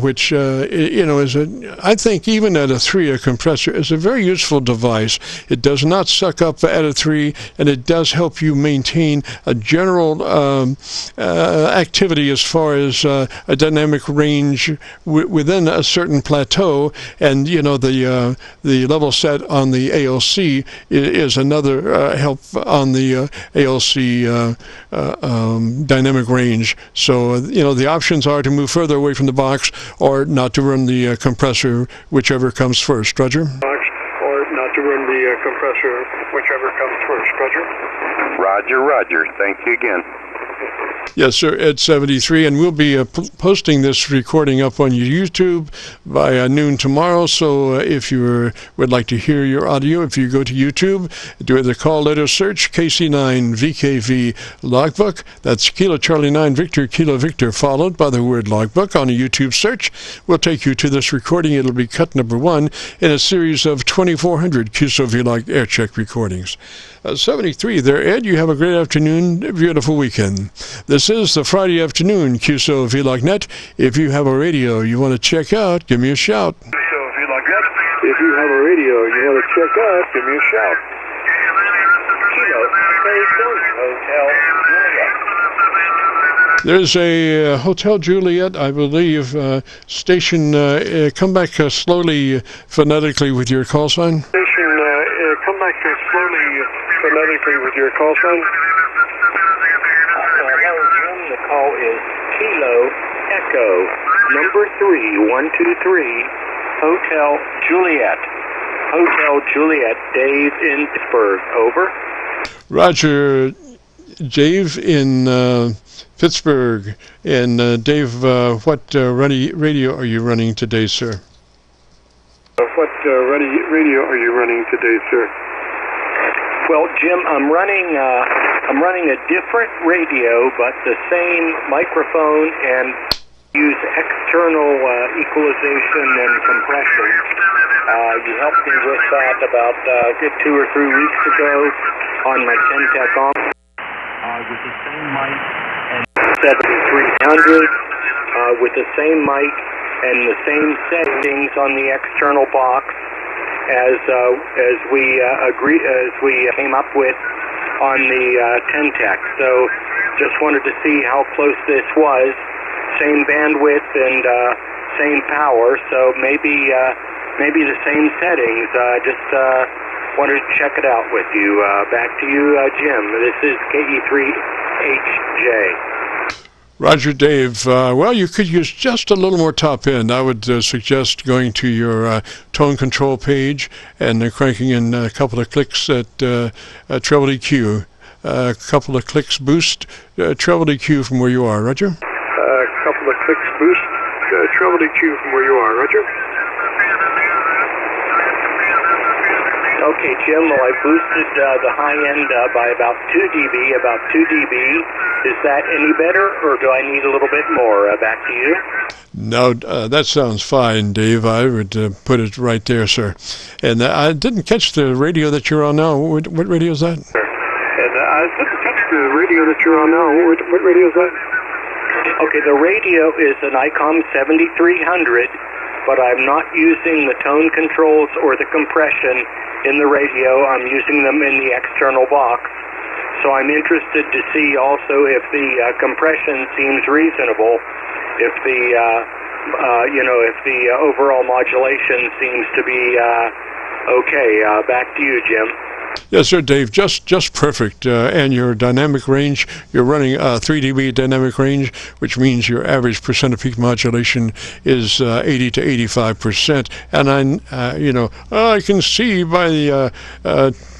which is I think even at a 3, a compressor is a very useful device. It does not suck up at a 3, and it does help you maintain a general activity as far as a dynamic range within a certain plateau. And the level set on the ALC is another help on the ALC dynamic range. So the options are to move further away from the box, or not to run the compressor, whichever comes first. Roger? Or not to run the compressor, whichever comes first. Roger? Roger. Thank you again. Yes, sir, Ed 73, and we'll be posting this recording up on your YouTube by noon tomorrow. So if you would like to hear your audio, if you go to YouTube, do the call letter search KC9VKV logbook. That's Kilo Charlie 9 Victor Kilo Victor, followed by the word logbook on a YouTube search. We'll take you to this recording. It'll be cut number 1 in a series of 2,400 Qso-Vlog Aircheck recordings. 73 there, Ed. You have a great afternoon, beautiful weekend. This is the Friday afternoon Qso-Vlog Net. If you have a radio you want to check out, give me a shout. Qso-Vlog Net. If you have a radio you want to check out, give me a shout. There's a Hotel Juliet, I believe, station. Come back slowly phonetically with your call sign. Station, come back slowly phonetically with your call sign. Hello, Jim. The call is Kilo Echo number 3123 Hotel Juliet. Hotel Juliet, Dave in Pittsburgh. Over. Roger, Dave in Pittsburgh. And Dave, what radio are you running today, sir? What radio are you running today, sir? Well, Jim, I'm running a different radio, but the same microphone, and use external equalization and compression. You helped me with that about a good 2 or 3 weeks ago on my 10-tech on. With the same mic and 7300 with the same mic and the same settings on the external box as we came up with on the 10-tech. So just wanted to see how close this was. Same bandwidth and same power, so maybe the same settings. Just wanted to check it out with you. Back to you, Jim. This is KE3HJ. Roger, Dave. Well, you could use just a little more top end. I would suggest going to your tone control page and cranking in a couple of clicks at treble EQ. A couple of clicks boost treble EQ from where you are, Roger. A couple of clicks boost treble EQ from where you are, Roger. Okay, Jim, well, I boosted the high end by about 2 dB, Is that any better, or do I need a little bit more? Back to you. No, that sounds fine, Dave. I would put it right there, sir. And I didn't catch the radio that you're on now. What radio is that? And I didn't catch the radio that you're on now. What radio is that? Okay, the radio is an ICOM 7300, but I'm not using the tone controls or the compression in the radio. I'm using them in the external box. So I'm interested to see also if the compression seems reasonable, if the if the overall modulation seems to be okay. Back to you, Jim. Yes, sir, Dave. Just perfect. And your dynamic range, you're running 3 dB dynamic range, which means your average percent of peak modulation is 80 to 85%. And I can see by the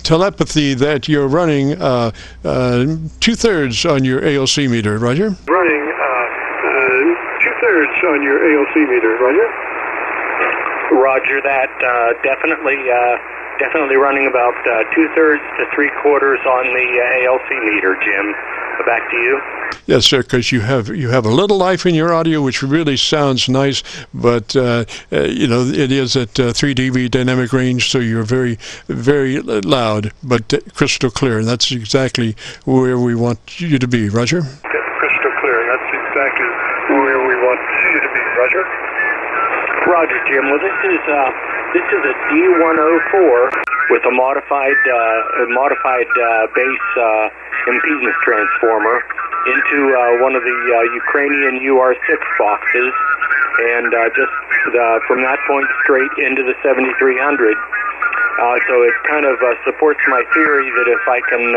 telepathy that you're running 2/3 on your ALC meter, Roger. Running 2/3 on your ALC meter, Roger. Roger that. Definitely running about 2/3 to 3/4 on the ALC meter, Jim. Back to you. Yes, sir, because you have a little life in your audio, which really sounds nice, but it is at 3 dB dynamic range, so you're very, very loud, but crystal clear. That's exactly where we want you to be, Roger. Crystal clear. That's exactly where we want you to be, Roger. Roger, Jim. Well, this is a D104 with a modified base impedance transformer into one of the Ukrainian UR6 boxes, and just from that point straight into the 7300. So it kind of supports my theory that if I can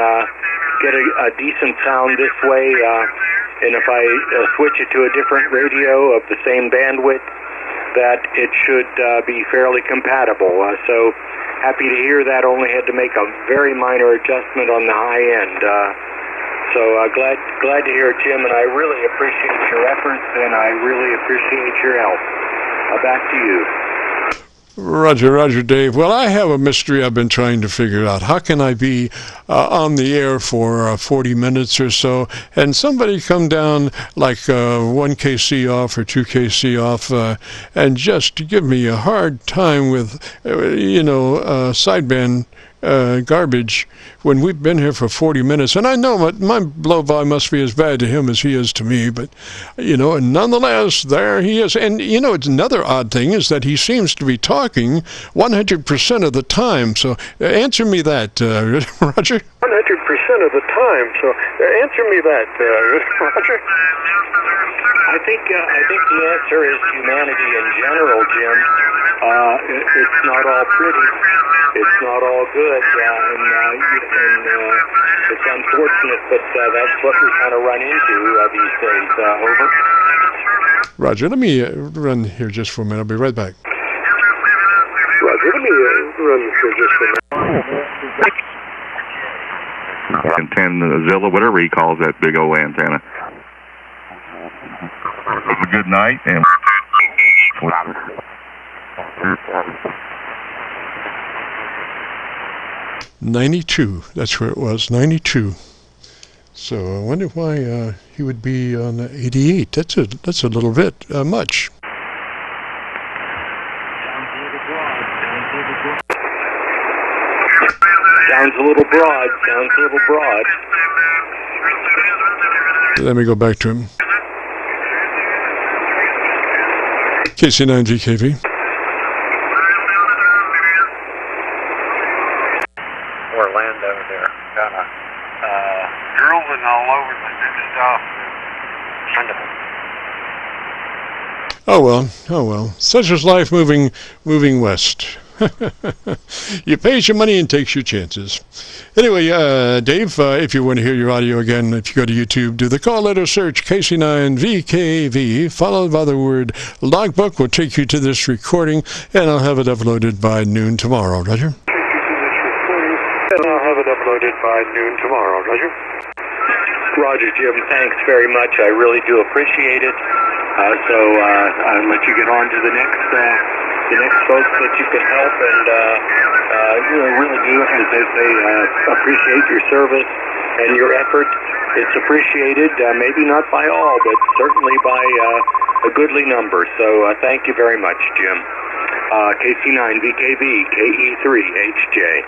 get a decent sound this way, and if I switch it to a different radio of the same bandwidth, that it should be fairly compatible. So happy to hear that. Only had to make a very minor adjustment on the high end. So glad to hear it, Jim, and I really appreciate your efforts, and I really appreciate your help. Back to you. Roger, Dave. Well, I have a mystery I've been trying to figure out. How can I be on the air for 40 minutes or so, and somebody come down like 1 kC off or 2 kC off and just give me a hard time with, sideband garbage when we've been here for 40 minutes. And I know my blow-by must be as bad to him as he is to me, but, and nonetheless, there he is. And, it's another odd thing is that he seems to be talking 100% of the time. So answer me that, Roger. 100% of the time. So answer me that, Roger. I think the answer is humanity in general, Jim. It's not all pretty. It's not all good, and it's unfortunate, but that's what we kind of run into these days. Over. Roger, let me run here just for a minute. I'll be right back. Roger, let me run here just for a minute. Antennazilla, whatever he calls that big old antenna. Have a good night, and 92. That's where it was. 92. So I wonder why he would be on 88. That's a little bit much. Sounds a little broad. Let me go back to him. KC9VKV. Orlando there. Drooling all over the new stuff. Oh well. Such is life moving west. You pays your money and takes your chances. Anyway, Dave, if you want to hear your audio again, if you go to YouTube, do the call letter search KC9VKV, followed by the word logbook, will take you to this recording, and I'll have it uploaded by noon tomorrow. Roger? Roger, Jim. Thanks very much. I really do appreciate it. So I'll let you get on to the next folks that you can help, and really do, as they say, appreciate your service and your effort. It's appreciated, maybe not by all, but certainly by a goodly number. So thank you very much, Jim. KC9VKV, KE3HJ.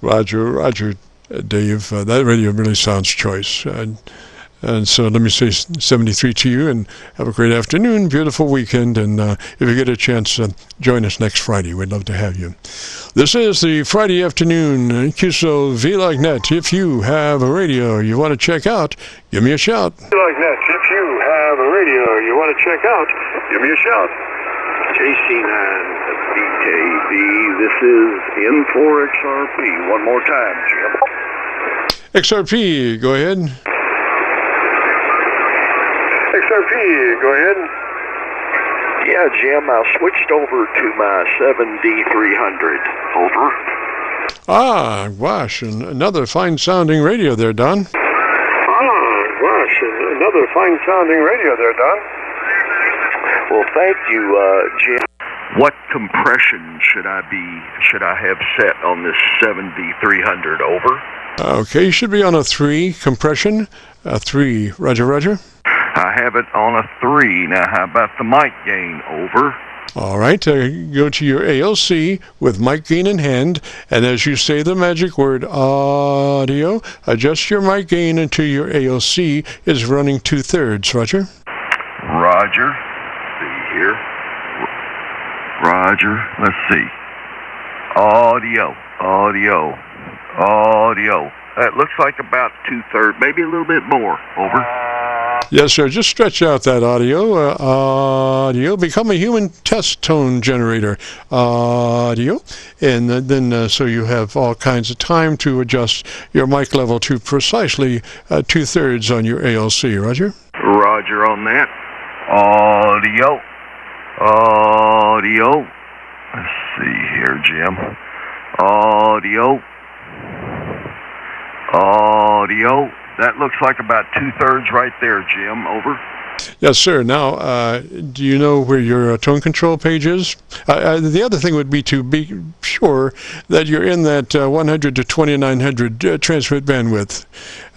Roger, Dave. That radio really sounds choice. And so let me say 73 to you, and have a great afternoon, beautiful weekend, and if you get a chance, join us next Friday. We'd love to have you. This is the Friday afternoon Qso-Vlog net. If you have a radio you want to check out, give me a shout. If you have a radio you want to check out, give me a shout. KC9VKV, this is N4XRP. One more time, Jim. XRP, go ahead. XRP, go ahead. Yeah, Jim, I switched over to my 7D300. Over. Ah, gosh, another fine-sounding radio there, Don. Another fine-sounding radio there, Don. Well, thank you, Jim. What compression should I have set on this 7D300? Over. Okay, you should be on a 3 compression. 3. Roger. I have it on a 3. Now, how about the mic gain? Over. All right, go to your ALC with mic gain in hand, and as you say the magic word audio, adjust your mic gain until your ALC is running 2/3. Roger? Roger. See here. Roger. Let's see. Audio. That looks like about 2/3, maybe a little bit more. Over. Yes, sir. Just stretch out that audio. Become a human test tone generator. Audio. And then so you have all kinds of time to adjust your mic level to precisely 2/3 on your ALC. Roger? Roger on that. Audio. Let's see here, Jim. Audio. That looks like about 2/3 right there, Jim. Over. Yes, sir. Now, do you know where your tone control page is? The other thing would be to be sure that you're in that 100 to 2900 transmit bandwidth.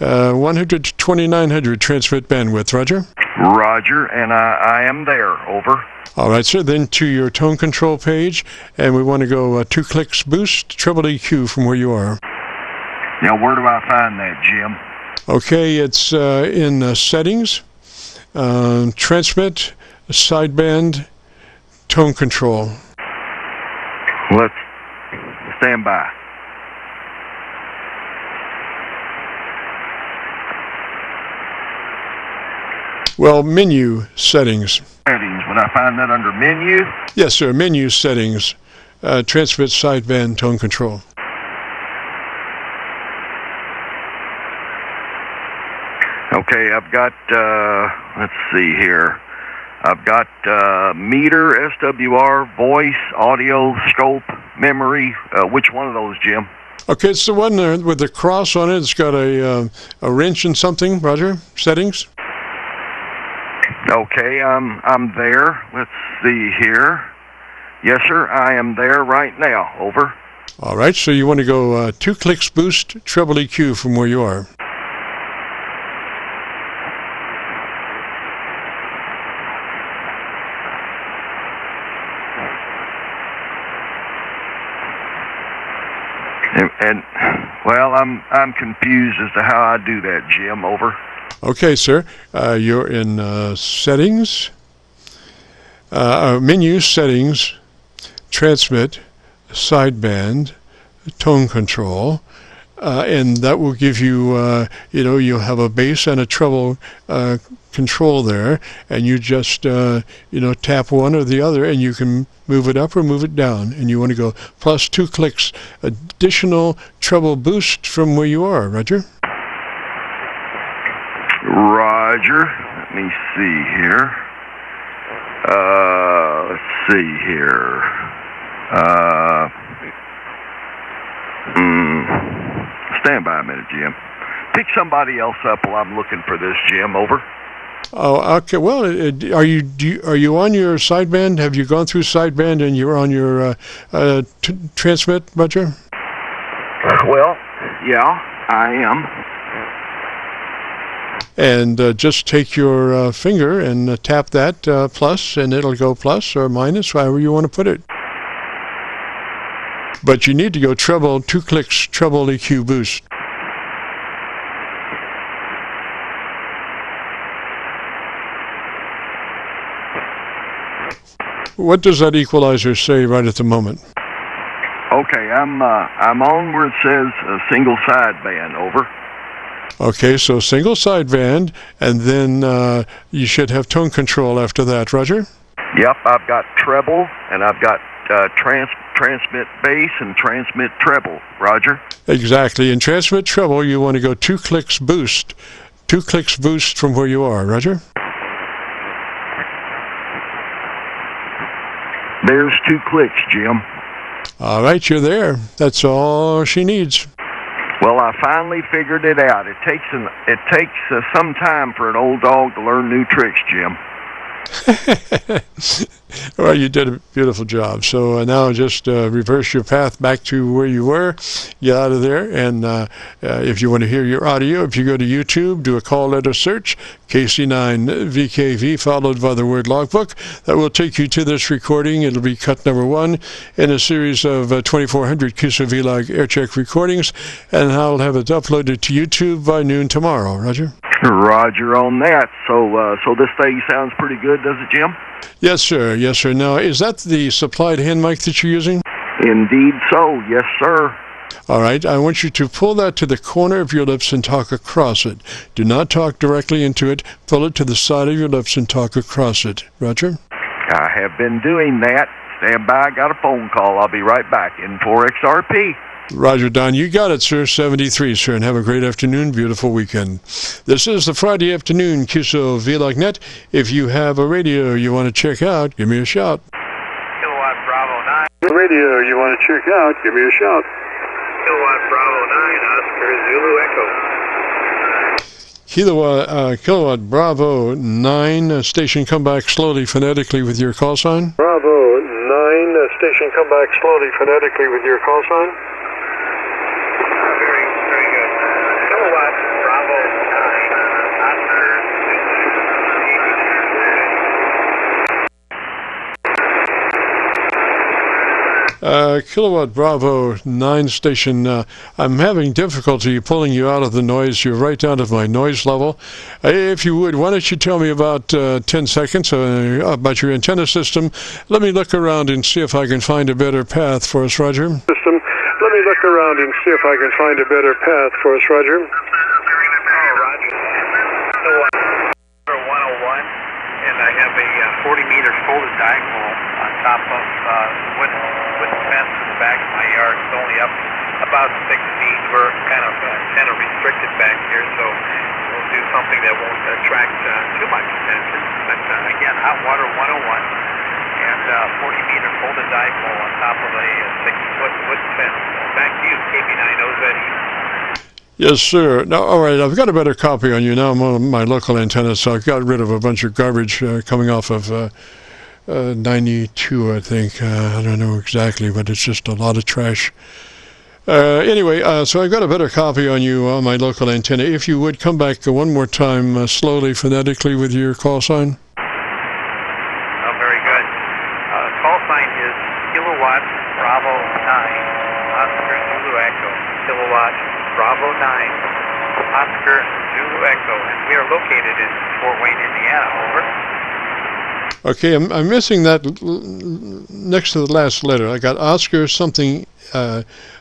100 to 2900 transmit bandwidth. Roger? Roger, and I am there. Over. All right, sir. Then to your tone control page, and we want to go 2 clicks boost, triple EQ from where you are. Now, where do I find that, Jim? Okay, it's in settings, transmit, sideband, tone control. Let's stand by. Well, menu settings. Would I find that under menu? Yes, sir. Menu settings, transmit, sideband, tone control. Okay, I've got, let's see here. I've got meter, SWR, voice, audio, scope, memory. Which one of those, Jim? Okay, it's the one with the cross on it. It's got a wrench and something. Roger. Settings. Okay, I'm there. Let's see here. Yes, sir, I am there right now. Over. All right, so you want to go 2 clicks boost, treble EQ from where you are. And well, I'm confused as to how I do that, Jim. Over. Okay, sir. You're in settings, menu settings, transmit, sideband, tone control, and that will give you, you'll have a bass and a treble control there, and you just tap one or the other, and you can move it up or move it down. And you want to go plus 2 clicks, additional treble boost from where you are. Roger? Roger. Let me see here. Let's see here. Stand by a minute, Jim. Pick somebody else up while I'm looking for this, Jim. Over. Oh, okay. Well, are you on your sideband? Have you gone through sideband and you're on your transmit, Roger? Well, yeah, I am. And just take your finger and tap that plus, and it'll go plus or minus, however you want to put it. But you need to go treble, 2 clicks, treble EQ boost. What does that equalizer say right at the moment? Okay, I'm on where it says single sideband. Over. Okay, so single sideband, and then you should have tone control after that, Roger? Yep, I've got treble, and I've got transmit bass and transmit treble. Roger? Exactly. In transmit treble, you want to go 2 clicks boost. 2 clicks boost from where you are. Roger? There's 2 clicks, Jim. All right, you're there. That's all she needs. Well, I finally figured it out. It takes some time for an old dog to learn new tricks, Jim. Well, you did a beautiful job. So now just reverse your path back to where you were. Get out of there. And if you want to hear your audio, if you go to YouTube, do a call letter search, KC9VKV, followed by the word logbook. That will take you to this recording. It'll be cut number 1 in a series of 2,400 Qso-Vlog Aircheck recordings. And I'll have it uploaded to YouTube by noon tomorrow. Roger? Roger on that. So this thing sounds pretty good, does it, Jim? Yes, sir. Yes, sir. Now, is that the supplied hand mic that you're using? Indeed so. Yes, sir. All right. I want you to pull that to the corner of your lips and talk across it. Do not talk directly into it. Pull it to the side of your lips and talk across it. Roger? I have been doing that. Stand by. I got a phone call. I'll be right back in 4XRP. Roger, Don. You got it, sir. 73, sir. And have a great afternoon. Beautiful weekend. This is the Friday afternoon Qso-Vlog net. If you have a radio you want to check out, give me a shout. Kilowatt Bravo 9. Radio you want to check out, give me a shout. Kilowatt Bravo 9, Oscar Zulu Echo. Kilowatt Bravo 9, station come back slowly phonetically with your call sign. Bravo 9, station come back slowly phonetically with your call sign. Very, very good. Kilowatt Bravo 9, Oscar Kilowatt Bravo 9 station, I'm having difficulty pulling you out of the noise. You're right down to my noise level. If you would, why don't you tell me about 10 seconds about your antenna system? Let me look around and see if I can find a better path for us, Roger. Let me look around and see if I can find a better path for us, Roger. Oh, Roger. Kilowatt 101, and I have a 40-meter folded diagonal on top of wooden fence in the back of my yard. It's only up about 6 feet. We're kind of antenna restricted back here, so we'll do something that won't attract too much attention. But again, hot water 101 and 40-meter folded diagonal on top of a 6-foot wooden fence. Back to you, KB9OZE. Yes, sir. Now, all right, I've got a better copy on you now. I'm on my local antenna, so I've got rid of a bunch of garbage coming off of 92, I think. I don't know exactly, but it's just a lot of trash. Anyway, so I've got a better copy on you on my local antenna. If you would come back one more time slowly, phonetically with your call sign. Oh, very good. Call sign is Kilowatt Bravo 9, Oscar Zulu Echo. Kilowatt Bravo 9, Oscar Zulu Echo. And we are located in Fort Wayne, Indiana. Over. Okay, I'm missing that next to the last letter. I got Oscar something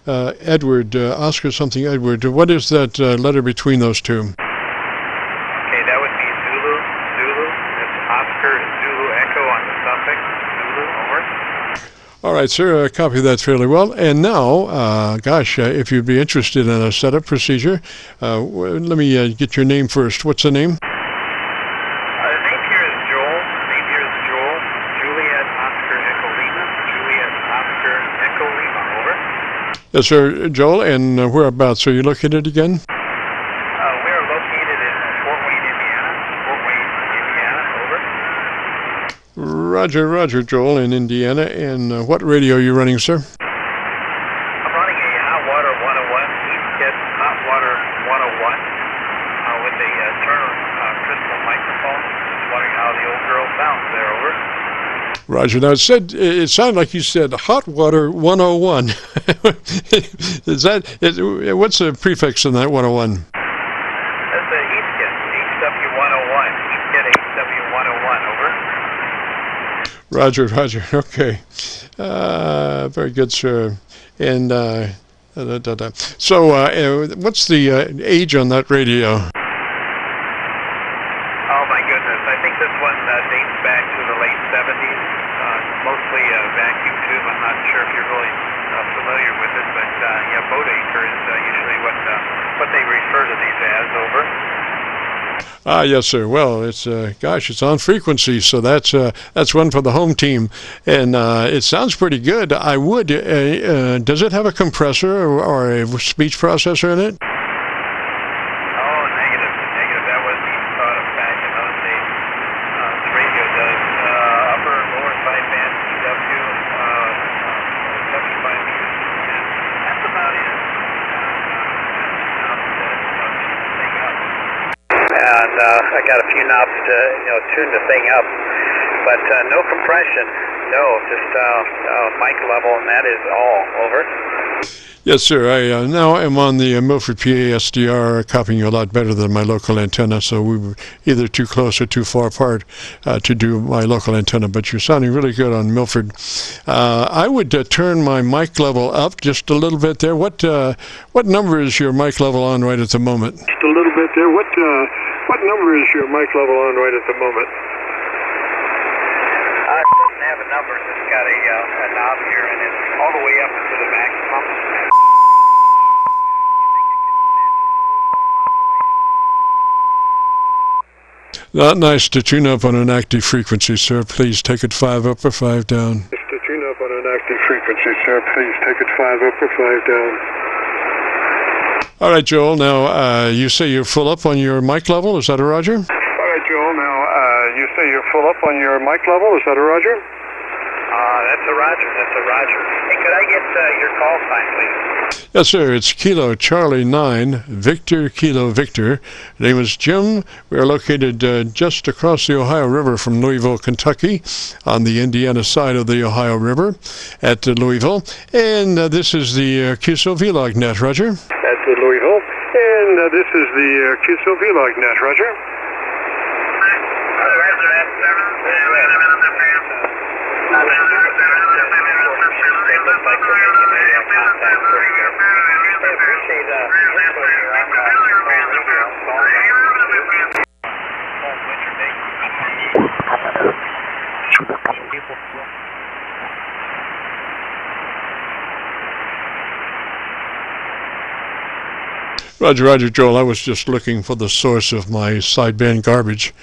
Edward, Oscar something Edward. What is that letter between those two? Okay, that would be Zulu traffic, Zulu, over. All right, sir, I copy that fairly well. And now, if you'd be interested in a setup procedure, let me get your name first. What's the name? The name here is Joel. Juliet Oscar Echo Lima. Juliet Oscar Echo Lima, over. Yes, sir, Joel. And whereabouts are you located again? We are located in Fort Wayne, Indiana, over. Roger, Joel, in Indiana. And what radio are you running, sir? I'm running a Hot Water 101, East Hot Water 101 with a Turner crystal microphone. Just wondering how the old girl sounds there, over. Roger. Now, it sounded like you said Hot Water 101. What's the prefix in that 101? That's a East HW101. East HW101, over. Roger. Okay. Very good, sir. And so, what's the age on that radio? Oh my goodness! I think this one dates back to the late 70s. Mostly vacuum tube. I'm not sure if you're really familiar with it, but Bodacre is usually what they refer to these as, over. Yes, sir. Well, it's it's on frequency, so that's one for the home team, and it sounds pretty good. I would. Does it have a compressor or a speech processor in it? Oh, negative. That wasn't even thought of back in those days. The radio does upper and lower sideband CW, 75 meters, and that's about it. And I got a few knobs to tune the thing up, but no compression, just mic level, and that is all, over. Yes, sir. I now am on the Milford, PA SDR, copying you a lot better than my local antenna, so we were either too close or too far apart to do my local antenna, but you're sounding really good on Milford. I would turn my mic level up just a little bit there. What number is your mic level on right at the moment? Just a little bit there. What number is your mic level on right at the moment? It doesn't have a number. It's just got a knob here, and it's all the way up to the maximum. Not nice to tune up on an active frequency, sir. Please take it 5 up or 5 down. Nice to tune up on an active frequency, sir. Please take it 5 up or 5 down. All right, Joel. Now, you say you're full up on your mic level. Is that a roger? All right, Joel. Now, you say you're full up on your mic level. Is that a roger? That's a roger. Hey, could I get your call sign, please? Yes, sir. It's Kilo Charlie 9, Victor Kilo Victor. Name is Jim. We are located just across the Ohio River from Louisville, Kentucky, on the Indiana side of the Ohio River at Louisville. And this is the Qso-Vlog net, Roger. That's Louisville. And this is the Qso-Vlog net, Roger. Roger, Joel. I was just looking for the source of my sideband garbage,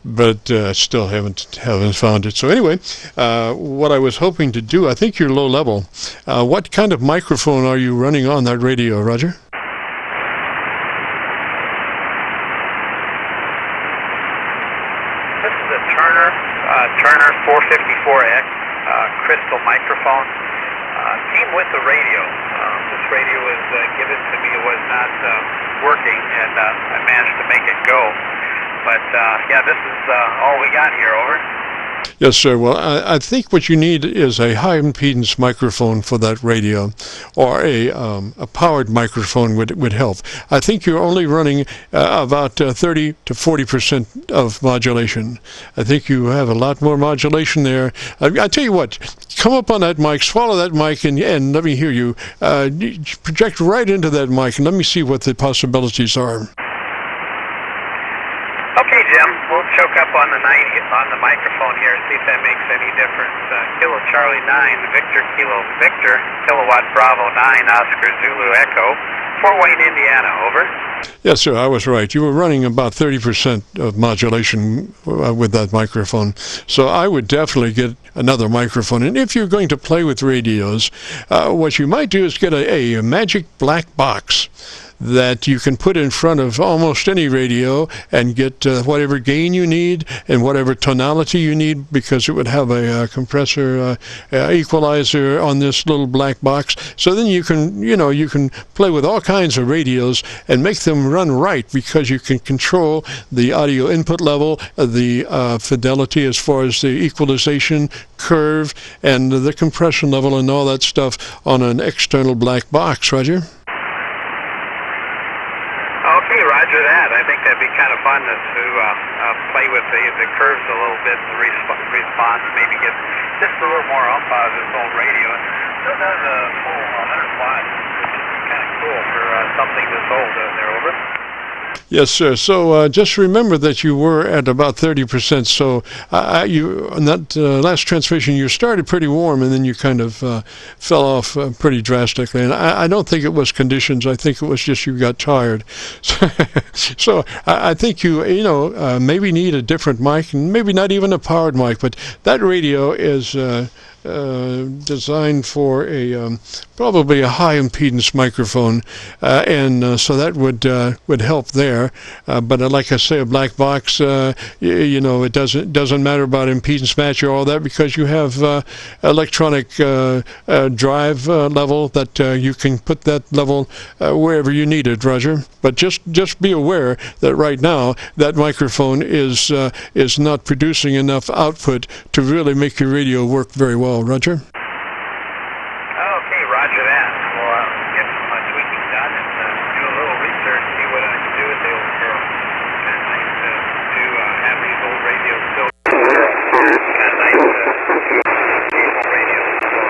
but still haven't found it. So anyway, what I was hoping to do, I think you're low level. What kind of microphone are you running on that radio, Roger? This is a Turner 454X crystal microphone. Came with the radio. This radio was given to me. It was not working, and I managed to make it go. But this is all we got here, over. Yes, sir. Well, I think what you need is a high impedance microphone for that radio, or a powered microphone would help. I think you're only running about 30 to 40% of modulation. I think you have a lot more modulation there. I tell you what, come up on that mic, swallow that mic, and let me hear you. Project right into that mic, and let me see what the possibilities are. Okay, Jim, we'll choke up on the 90 on the microphone here and see if that makes any difference. Kilo Charlie 9, Victor Kilo Victor, Kilowatt Bravo 9, Oscar Zulu Echo, Fort Wayne, Indiana, over. Yes, sir, I was right. You were running about 30% of modulation with that microphone. So I would definitely get another microphone. And if you're going to play with radios, what you might do is get a magic black box that you can put in front of almost any radio and get whatever gain you need and whatever tonality you need, because it would have a compressor equalizer on this little black box. So then you can play with all kinds of radios and make them run right, because you can control the audio input level, the fidelity as far as the equalization curve and the compression level and all that stuff on an external black box. Roger? Okay, roger that. I think that'd be kind of fun to play with the curves a little bit, the response, maybe get just a little more up out of this old radio. It still does a full 100 watts, which is kind of cool for something this old. There, over. Yes, sir. So just remember that you were at about 30%. So you on that last transmission, you started pretty warm, and then you kind of fell off pretty drastically. And I don't think it was conditions. I think it was just you got tired. So I think you maybe need a different mic, and maybe not even a powered mic. But that radio is designed for probably a high impedance microphone, and so that would help there. But like I say, a black box, it doesn't matter about impedance match or all that, because you have electronic drive level that you can put that level wherever you need it, Roger. But just be aware that right now that microphone is not producing enough output to really make your radio work very well. Roger? Okay, roger that. We'll get some tweaking done and do a little research, see what I can do with the old girl. Kind of nice to have these old radios still. Kind of nice cable radios still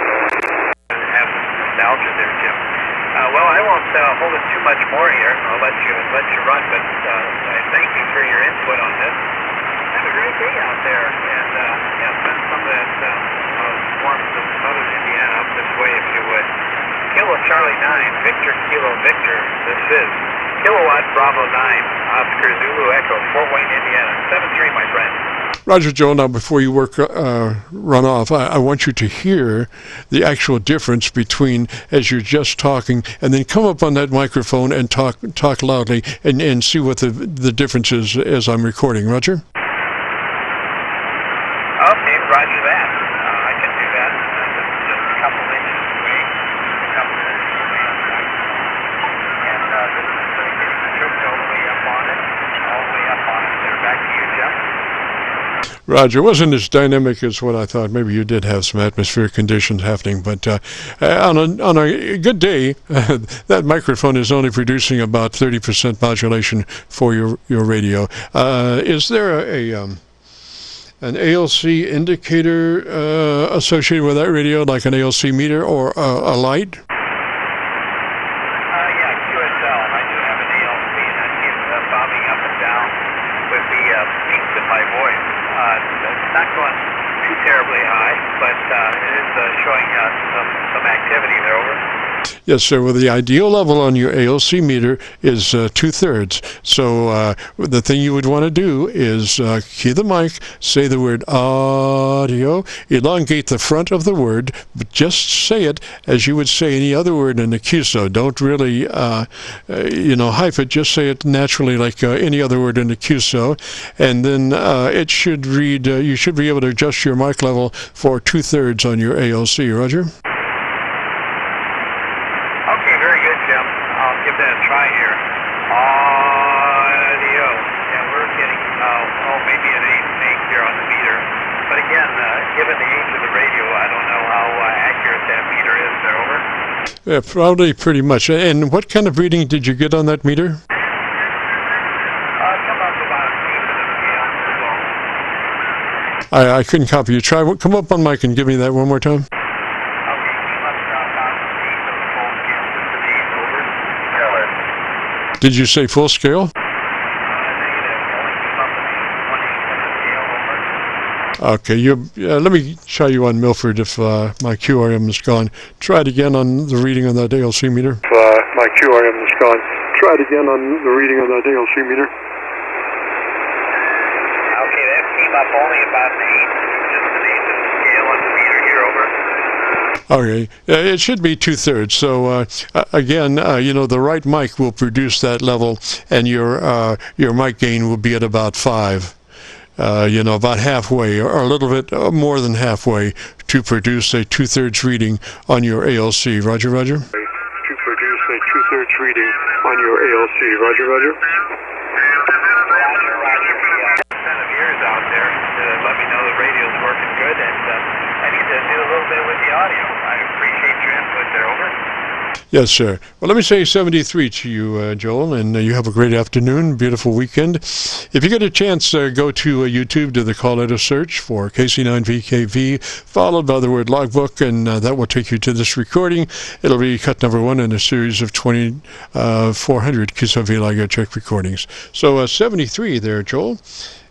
have some nostalgia there, Jim. Well, I won't hold it too much more here. I'll let you run, but I thank you for your input on this. Have a great day out there, and send some of that warmth of southern Indiana up this way, if you would. Kilo Charlie 9, Victor Kilo Victor. This is Kilowatt Bravo 9, Oscar Zulu Echo, Fort Wayne, Indiana. 7-3, my friend. Roger, Joe. Now, before you run off, I want you to hear the actual difference between as you're just talking, and then come up on that microphone and talk loudly, and see what the difference is as I'm recording. Roger? Okay, roger that. I can do that. Just a couple inches away. And this is getting tripped all the way up on it. There. Back to you, Jim. Roger, wasn't as dynamic as what I thought. Maybe you did have some atmospheric conditions happening, but on a good day, that microphone is only producing about 30% modulation for your radio. Is there an ALC indicator associated with that radio, like an ALC meter or a light? Yeah, QSL. I do have an ALC, and that keeps bobbing up and down with the peaks in my voice. It's not going too terribly high, but it is showing some activity there, over. Yes, sir. Well, the ideal level on your ALC meter is 2/3. So the thing you would want to do is key the mic, say the word audio, elongate the front of the word, but just say it as you would say any other word in the QSO. Don't really, hype it. Just say it naturally like any other word in the QSO. And then it should read, you should be able to adjust your mic level for 2/3 on your ALC. Roger? Give that a try here. Audio. Yeah, we're getting, maybe an 8 here on the meter. But again, given the age of the radio, I don't know how accurate that meter is there, over. Yeah, probably pretty much. And what kind of reading did you get on that meter? Come up about an 8 scale. I couldn't copy you. Come up on mic and give me that one more time. Did you say full scale? Negative. Only keep up an 8 scale, over. Okay, let me try you on Milford if my QRM is gone. Try it again on the reading on that ALC meter. My QRM is gone. Try it again on the reading on that ALC meter. Okay, that came up only about an 8, just an 8th of the scale on the meter here, over. Okay, it should be 2/3. So again, the right mic will produce that level, and your mic gain will be at about 5. About halfway, or a little bit more than halfway, to produce a 2/3 reading on your ALC. Roger, Roger. To produce a 2/3 reading on your ALC. Roger, Roger. Roger, Roger. The set of ears out there to let me know the radio's working good, and I need to do a little bit with the audio. I appreciate your input there, over. Yes, sir. Well, let me say 73 to you, Joel, and you have a great afternoon, beautiful weekend. If you get a chance, go to YouTube, do the call letter search for KC9VKV, followed by the word logbook, and that will take you to this recording. It'll be cut number 1 in a series of 2,400 Qso-Vlog Aircheck recordings. So 73 there, Joel,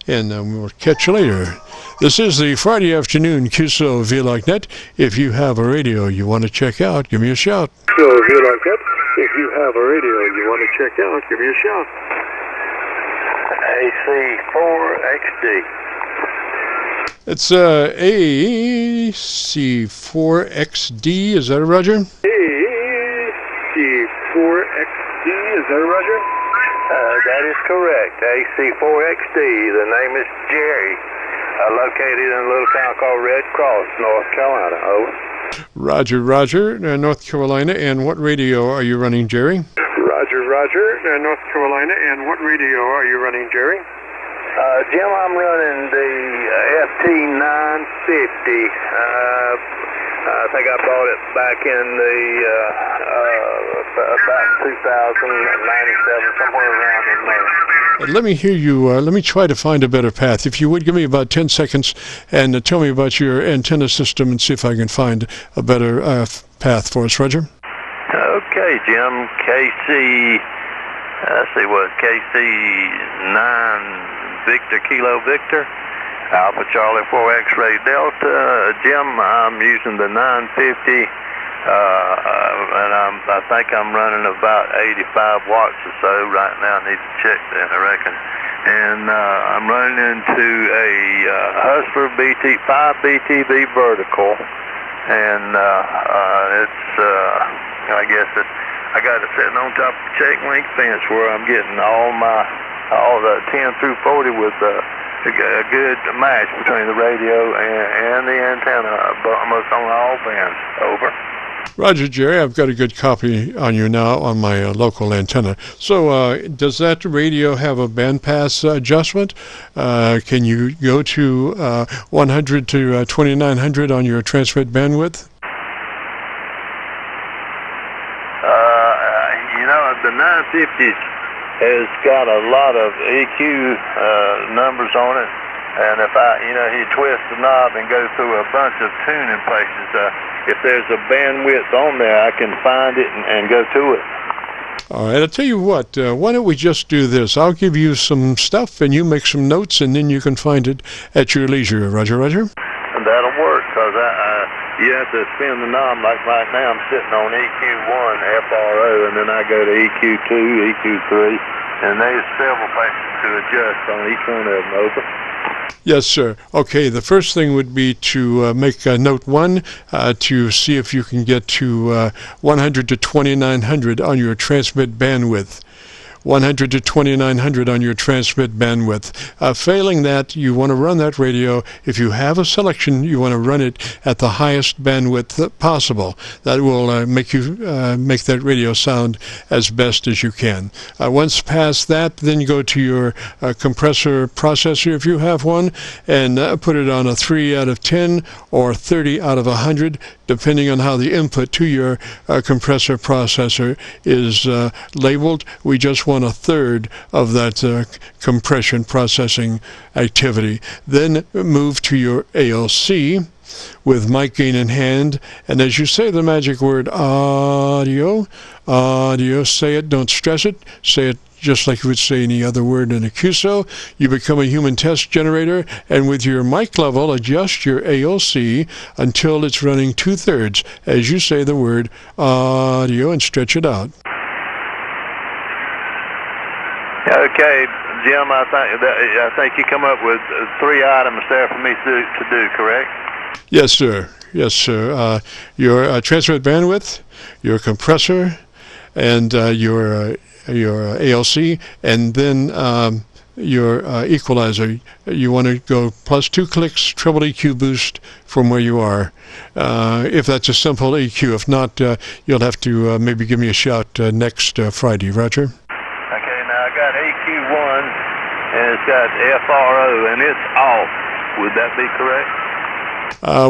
and we'll catch you later. This is the Friday afternoon Qso-Vlog Net. If you have a radio you want to check out, give me a shout. Qso-Vlog Net. If you have a radio you want to check out, give me a shout. AC4XD. It's AC4XD. Is that a Roger? AC4XD. Is that a Roger? That is correct. AC4XD. The name is Jerry. Located in a little town called Red Cross, North Carolina. Over. Roger, Roger, North Carolina. And what radio are you running, Jerry? Roger, Roger, North Carolina. And what radio are you running, Jerry? Jim, I'm running the FT950. I think I bought it back in the about 2097, somewhere around in there. Let me hear you. Let me try to find a better path. If you would, give me about 10 seconds and tell me about your antenna system and see if I can find a better path for us, Roger. Okay, Jim. KC9 Victor Kilo Victor. Alpha Charlie 4 X-Ray Delta. Jim, I'm using the 950, and I think I'm running about 85 watts or so right now. I need to check that, I reckon. And I'm running into a Husper 5 BTV vertical, and I guess I got it sitting on top of the chain link fence where I'm getting all the 10 through 40 with a good match between the radio and the antenna, almost on all bands. Over. Roger, Jerry. I've got a good copy on you now on my local antenna. So does that radio have a bandpass adjustment? Can you go to 100 to 2900 on your transmit bandwidth? The 950 has got a lot of EQ numbers on it, and if you twist the knob and go through a bunch of tuning places, if there's a bandwidth on there, I can find it and go to it. All right, I'll tell you what, why don't we just do this? I'll give you some stuff and you make some notes, and then you can find it at your leisure. Roger, Roger? And that'll work, because you have to spin the knob. Like right now, I'm sitting on EQ1 FRO, and then I go to EQ2, EQ3, and there's several places to adjust on each one of them. Over. Yes, sir. Okay, the first thing would be to make note 1 to see if you can get to 100 to 2900 on your transmit bandwidth. 100 to 2900 on your transmit bandwidth. Failing that, you want to run that radio. If you have a selection, you want to run it at the highest bandwidth possible. That will make you make that radio sound as best as you can. Once past that, then you go to your compressor processor, if you have one, and put it on a 3 out of 10 or 30 out of 100, depending on how the input to your compressor processor is labeled. We just want 1/3 of that compression processing activity. Then move to your ALC with mic gain in hand, and as you say the magic word audio, say it, don't stress it, say it just like you would say any other word in a QSO. You become a human test generator, and with your mic level, adjust your ALC until it's running 2/3 as you say the word audio and stretch it out. Okay, Jim, I think you come up with 3 items there for me to do, correct? Yes, sir. Yes, sir. Your transmit bandwidth, your compressor, and your ALC, and then your equalizer. You want to go +2 clicks, treble EQ boost from where you are. If that's a simple EQ. If not, you'll have to maybe give me a shout next Friday. Roger? Okay, now I got AQ1, and it's got FRO, and it's off. Would that be correct?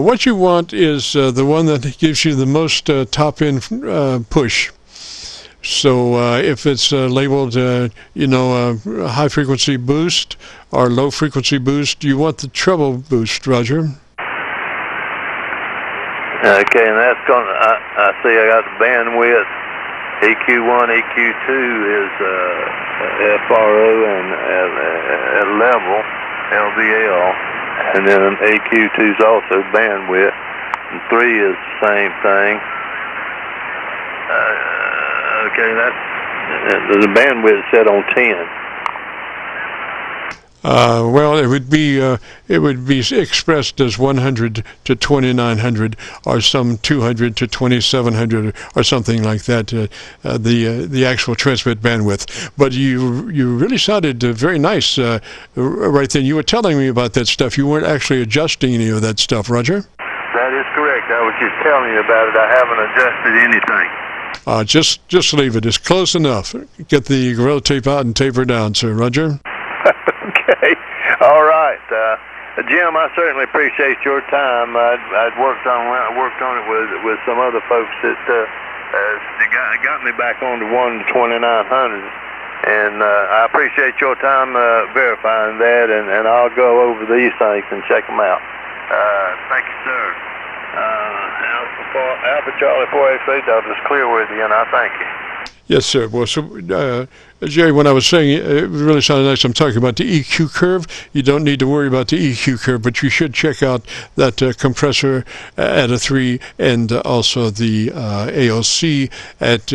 What you want is the one that gives you the most top-end push. So if it's labeled, high-frequency boost or low-frequency boost, you want the treble boost, Roger. Okay, and that's going to, I see I got the bandwidth. EQ1, EQ2 is FRO and level, LVL. And then AQ2 is also bandwidth, and 3 is the same thing. Okay, that's the bandwidth set on 10. Well, it would be expressed as 100 to 2900, or some 200 to 2700, or something like that. The actual transmit bandwidth. But you really sounded very nice right then. You were telling me about that stuff. You weren't actually adjusting any of that stuff, Roger? That is correct. I was just telling you about it. I haven't adjusted anything. Just leave it. It's close enough. Get the Gorilla Tape out and taper down, sir. Roger? Okay. All right. Jim, I certainly appreciate your time. I'd worked on it with some other folks that got me back on to 1 to 2900. And I appreciate your time verifying that, and I'll go over these things and check them out. Thank you, sir. Alpha Charlie 483, Delta is clear with you, and I thank you. Yes, sir. Well, so, Jerry, when I was saying it really sounded nice, I'm talking about the EQ curve. You don't need to worry about the EQ curve, but you should check out that compressor at a 3 and also the ALC at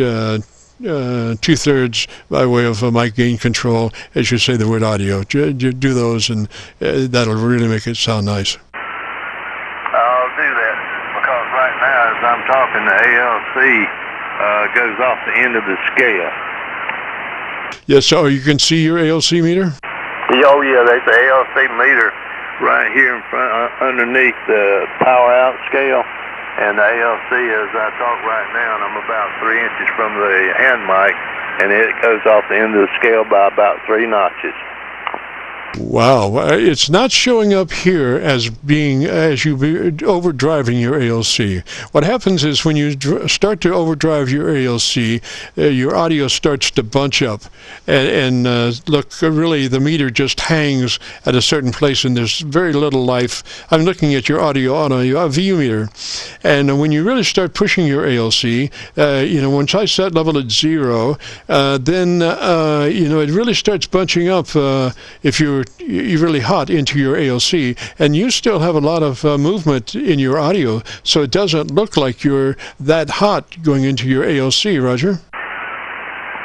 2/3 by way of mic gain control, as you say the word audio. Do those, and that'll really make it sound nice. I'll do that, because right now, as I'm talking, the ALC goes off the end of the scale. Yes, so you can see your ALC meter? Oh, yeah, there's the ALC meter right here in front, underneath the power out scale. And the ALC, as I talk right now, and I'm about 3 inches from the hand mic, and it goes off the end of the scale by about 3 notches. Wow, it's not showing up here as you overdriving your ALC. What happens is when you start to overdrive your ALC, your audio starts to bunch up, and look, really the meter just hangs at a certain place, and there's very little life. I'm looking at your audio on a VU meter, and when you really start pushing your ALC, once I set level at 0, then it really starts bunching up if you're really hot into your ALC, and you still have a lot of movement in your audio, so it doesn't look like you're that hot going into your ALC, Roger.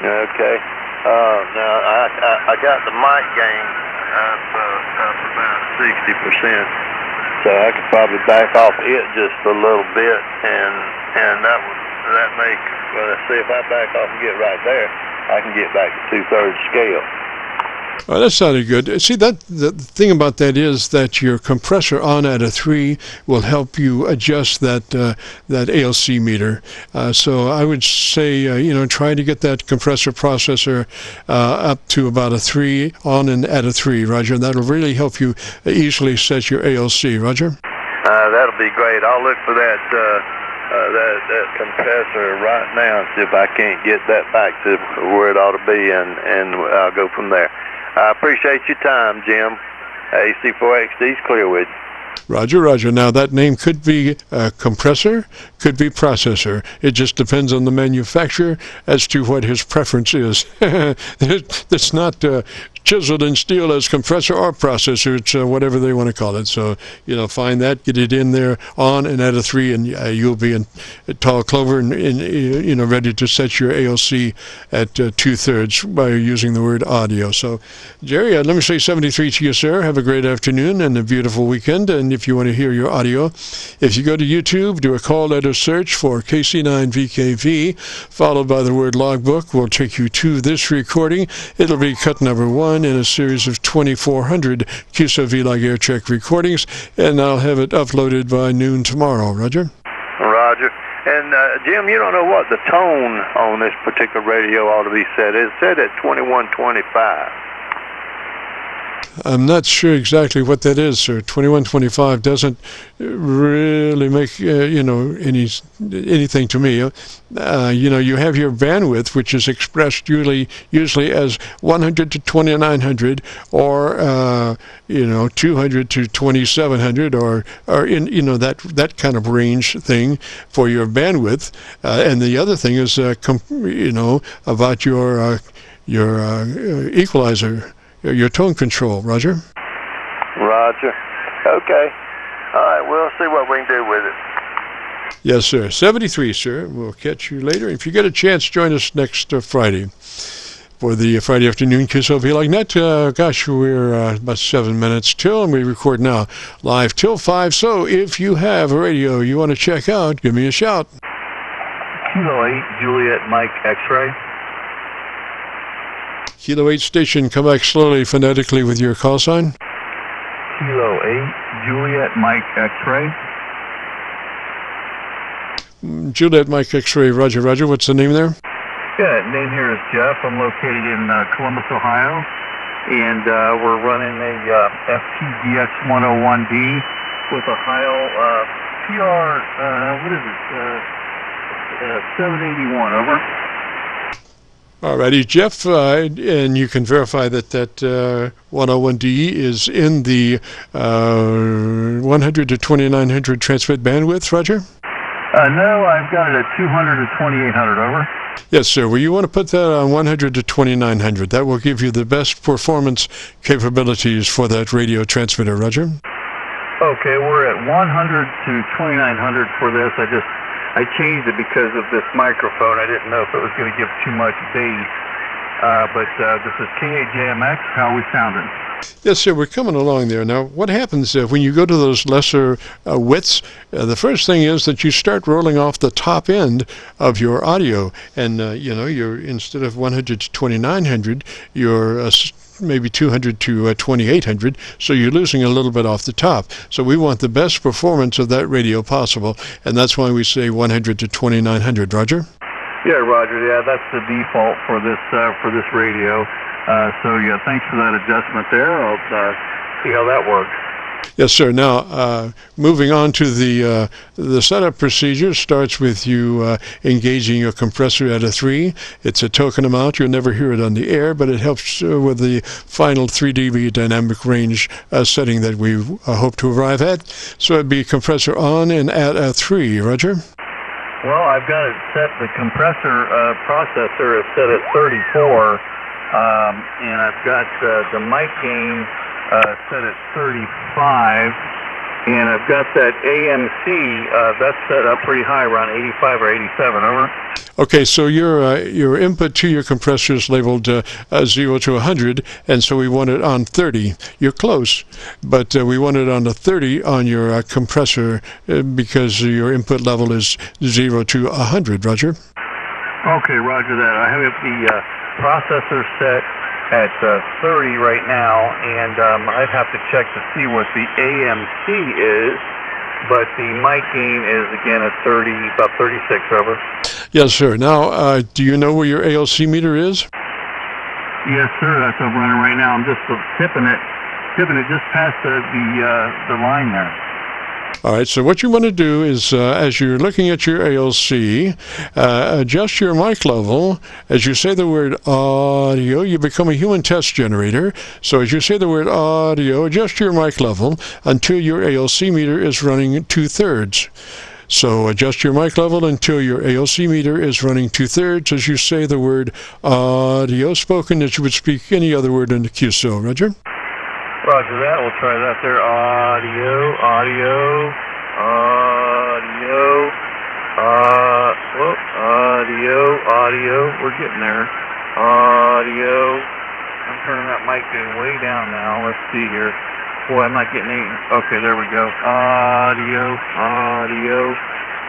Okay. Now I got the mic gain up about 60%, so I could probably back off it just a little bit, and that make, well, let's see, if I back off and get right there, I can get back to 2/3 scale. Oh, that sounded good. See, the thing about that is that your compressor on at a 3 will help you adjust that ALC meter. So I would say, try to get that compressor processor up to about a 3 on and at a 3, Roger. That'll really help you easily set your ALC, Roger. That'll be great. I'll look for that compressor right now, see if I can't get that back to where it ought to be, and I'll go from there. I appreciate your time, Jim. AC4XD's clear with you. Roger, Roger. Now, that name could be compressor, could be processor. It just depends on the manufacturer as to what his preference is. It's not chiseled in steel as compressor or processor. It's whatever they want to call it. So, find that, get it in there on and at a 3, and you'll be in tall clover and ready to set your ALC at 2/3 by using the word audio. So, Jerry, let me say 73 to you, sir. Have a great afternoon and a beautiful weekend. And if you want to hear your audio, if you go to YouTube, do a call letter search for KC9VKV, followed by the word logbook, will take you to this recording. It'll be cut number 1 in a series of 2,400 Qso-Vlog Aircheck recordings, and I'll have it uploaded by noon tomorrow. Roger? Roger. And, Jim, you don't know what the tone on this particular radio ought to be set. It's set at 2125. I'm not sure exactly what that is, sir. 2125 doesn't really make anything to me. You have your bandwidth, which is expressed usually as 100 to 2900, or 200 to 2700, or in that kind of range thing for your bandwidth. And the other thing is about your equalizer. Your tone control, Roger? Roger. Okay. All right, we'll see what we can do with it. Yes, sir. 73, sir. We'll catch you later. If you get a chance, join us next Friday for the Friday afternoon Qso-Vlog Net. We're about 7 minutes till, and we record now live till 5. So if you have a radio you want to check out, give me a shout. Kilo 8, Juliet Mike X-ray. Kilo 8 station, come back slowly phonetically with your call sign. Kilo 8, Juliet Mike X-ray. Juliet Mike X-ray, Roger, Roger. What's the name there? Yeah, name here is Jeff. I'm located in Columbus, Ohio. And we're running a FTDX 101B with a Heil PR, 781, over. Alrighty, Jeff, and you can verify that 101D is in the 100 to 2900 transmit bandwidth, Roger? No, I've got it at 200 to 2800, over. Yes, sir. Well, you want to put that on 100 to 2900. That will give you the best performance capabilities for that radio transmitter, Roger. Okay, we're at 100 to 2900 for this. I changed it because of this microphone. I didn't know if it was going to give too much bass. But this is KAJMX. How are we sounding? Yes, sir. We're coming along there. Now, what happens when you go to those lesser widths? The first thing is that you start rolling off the top end of your audio. And, you're instead of 100 to 2900, you're maybe 200 to 2800, so you're losing a little bit off the top. So we want the best performance of that radio possible, and that's why we say 100 to 2900. Roger? Yeah, Roger. Yeah, that's the default for this radio. So yeah, thanks for that adjustment there. I'll see how that works. Yes, sir. Now, moving on to the setup procedure starts with you engaging your compressor at a 3. It's a token amount. You'll never hear it on the air, but it helps with the final 3 dB dynamic range setting that we hope to arrive at. So it'd be compressor on and at a 3. Roger? Well, I've got it set, the compressor processor is set at 34, and I've got the mic gain set at 35, and I've got that AMC that's set up pretty high, around 85 or 87. Over. Okay, so your input to your compressor is labeled 0 to 100, and so we want it on 30. You're close, but we want it on a 30 on your compressor because your input level is 0 to 100. Roger? Okay, Roger that. I have the processor set at 30 right now, and I'd have to check to see what the AMC is, but the mic gain is again at 30, about 36, over. Yes, sir. Now, do you know where your ALC meter is? Yes, sir. That's what I'm running right now. I'm just tipping it just past the line there. All right, so what you want to do is, as you're looking at your ALC, adjust your mic level. As you say the word audio, you become a human test generator. So as you say the word audio, adjust your mic level until your ALC meter is running 2/3. So adjust your mic level until your ALC meter is running 2/3 as you say the word audio, spoken as you would speak any other word in the QSO. Roger? Roger that. We'll try that there. Audio, audio, audio, audio. We're getting there. Audio. I'm turning that mic gain way down now. Let's see here. Boy, I'm not getting any. Okay, there we go. Audio, audio.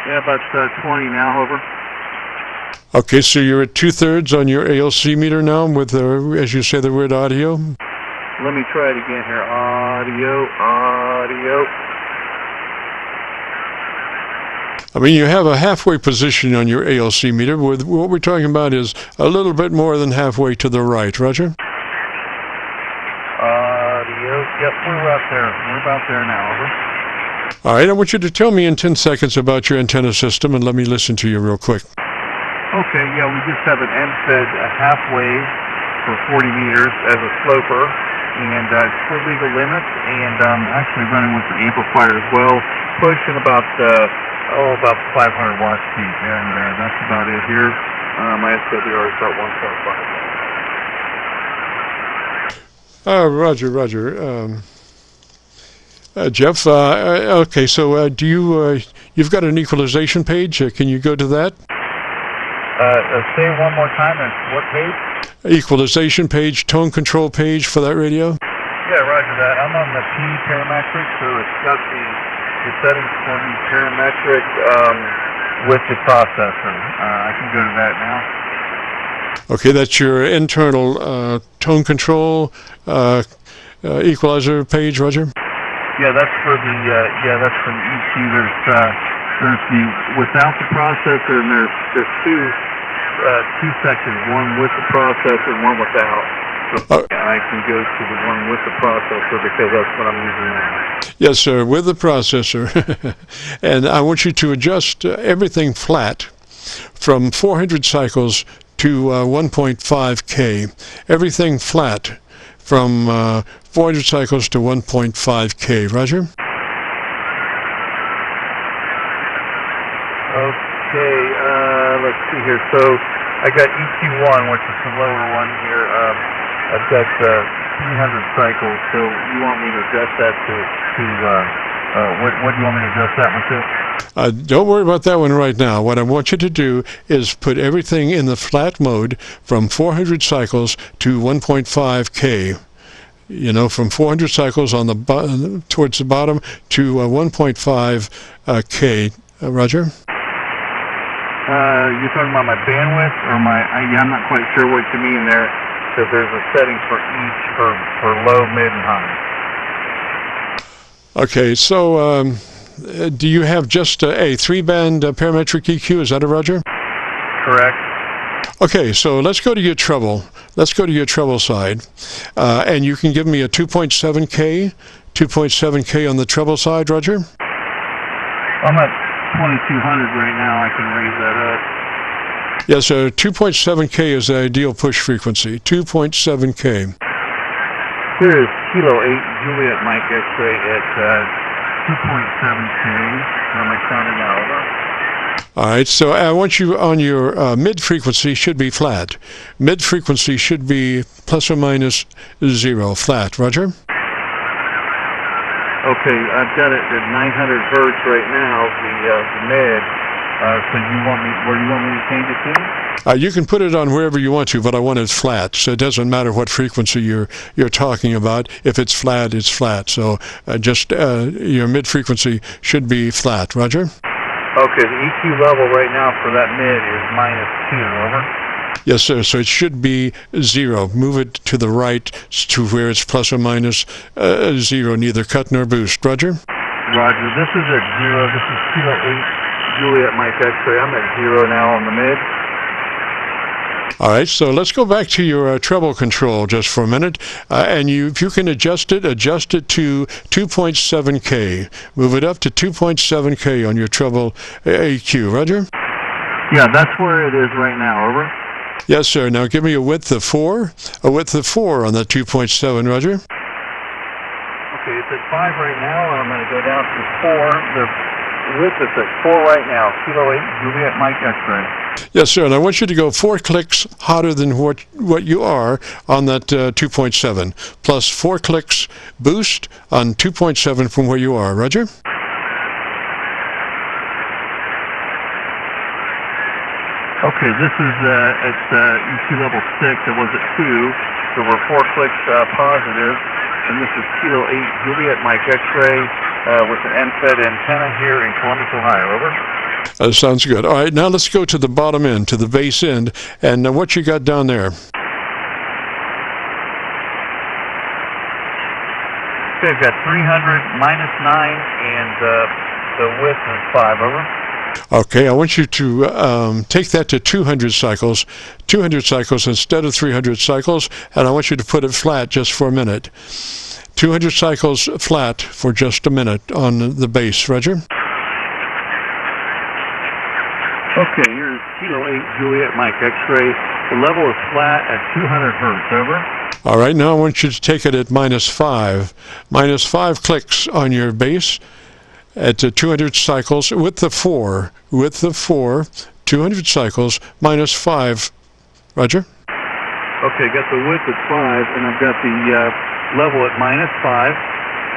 Yeah, about 20 now, over. Okay, so you're at 2/3 on your ALC meter now with, as you say the word audio? Let me try it again here. Audio, audio. I mean, you have a halfway position on your ALC meter. With what we're talking about is a little bit more than halfway to the right. Roger? Audio. Yep, we're about there. We're about there now. Over. All right, I want you to tell me in 10 seconds about your antenna system, and let me listen to you real quick. Okay, yeah, we just have an end-fed halfway for 40 meters as a sloper, and it's for legal limits, and actually running with an amplifier as well, pushing about 500 watts peak, and that's about it here. My SWR is about 1.5. Roger. Jeff, okay, so do you've got an equalization page. Can you go to that? Say one more time, and what page? Equalization page, tone control page for that radio? Yeah, roger that. I'm on the P parametric, so it's got the settings for the parametric with the processor. I can go to that now. Okay, that's your internal tone control equalizer page, Roger? Yeah, that's for the EQ. There's the without the processor, and there's two sections, one with the processor and one without. So I can go to the one with the processor because that's what I'm using now. Yes, sir, with the processor. And I want you to adjust everything flat from 400 cycles to 1.5K. Everything flat from 400 cycles to 1.5K. Roger? Okay, let's see here. So I got EQ1, which is the lower one here. I've got 300 cycles. So you want me to adjust that to what do you want me to adjust that one to? Don't worry about that one right now. What I want you to do is put everything in the flat mode from 400 cycles to 1.5K. You know, from 400 cycles on the towards the bottom to 1.5K. Roger? You're talking about my bandwidth or I'm not quite sure what you mean there, because there's a setting for each for low, mid, and high. Okay, so do you have just a 3-band parametric EQ? Is that a Roger? Correct. Okay, so let's go to your treble. Let's go to your treble side. And you can give me a 2.7K on the treble side, Roger? I'm at 2200 right now. I can raise that up. Yes, so 2.7K is the ideal push frequency. 2.7K. Here is Kilo 8 Juliet Mike X-ray at 2.7K. How am I sounding now? All right, so I want you on your mid-frequency should be flat. Mid-frequency should be plus or minus 0, flat. Roger? Okay, I've got it at 900 hertz right now, the mid. So where do you want me to change it to? You can put it on wherever you want to, but I want it flat. So it doesn't matter what frequency you're talking about. If it's flat, it's flat. So just your mid-frequency should be flat. Roger? Okay, the EQ level right now for that mid is -2, over. Yes, sir. So it should be 0. Move it to the right to where it's plus or minus 0, neither cut nor boost. Roger? Roger. This is at 0. This is Kilo 8 Juliet Mike X-ray. I'm at 0 now on the mid. All right, so let's go back to your treble control just for a minute, and if you can adjust it to 2.7K. Move it up to 2.7K on your treble EQ. Roger? Yeah, that's where it is right now. Over. Yes, sir. Now give me a width of 4. A width of 4 on the 2.7. Roger? Okay, it's at 5 right now. I'm going to go down to 4. The width is at 4 right now. Kilo 8 Juliet Mike X-ray. Yes, sir. And I want you to go 4 clicks hotter than what you are on that 2.7, plus 4 clicks boost on 2.7 from where you are. Roger? Okay, this is at EQ level 6. It was at 2. So we're 4 clicks positive. And this is Kilo 8 Juliet Mike X-ray with an end-fed antenna here in Columbus, Ohio. Over. Sounds good. All right, now let's go to the bottom end, to the base end, and what you got down there? Okay, I've got 300 minus 9, and the width is 5. Over. Okay, I want you to take that to 200 cycles instead of 300 cycles, and I want you to put it flat just for a minute. 200 cycles flat for just a minute on the base. Roger? Okay, here's Kilo 8 Juliet Mike X-ray. The level is flat at 200 hertz. Over. All right, now I want you to take it at minus 5. Minus 5 clicks on your base at 200 cycles with the 4. With the 4, 200 cycles, minus 5. Roger? Okay, got the width at 5, and I've got the level at minus 5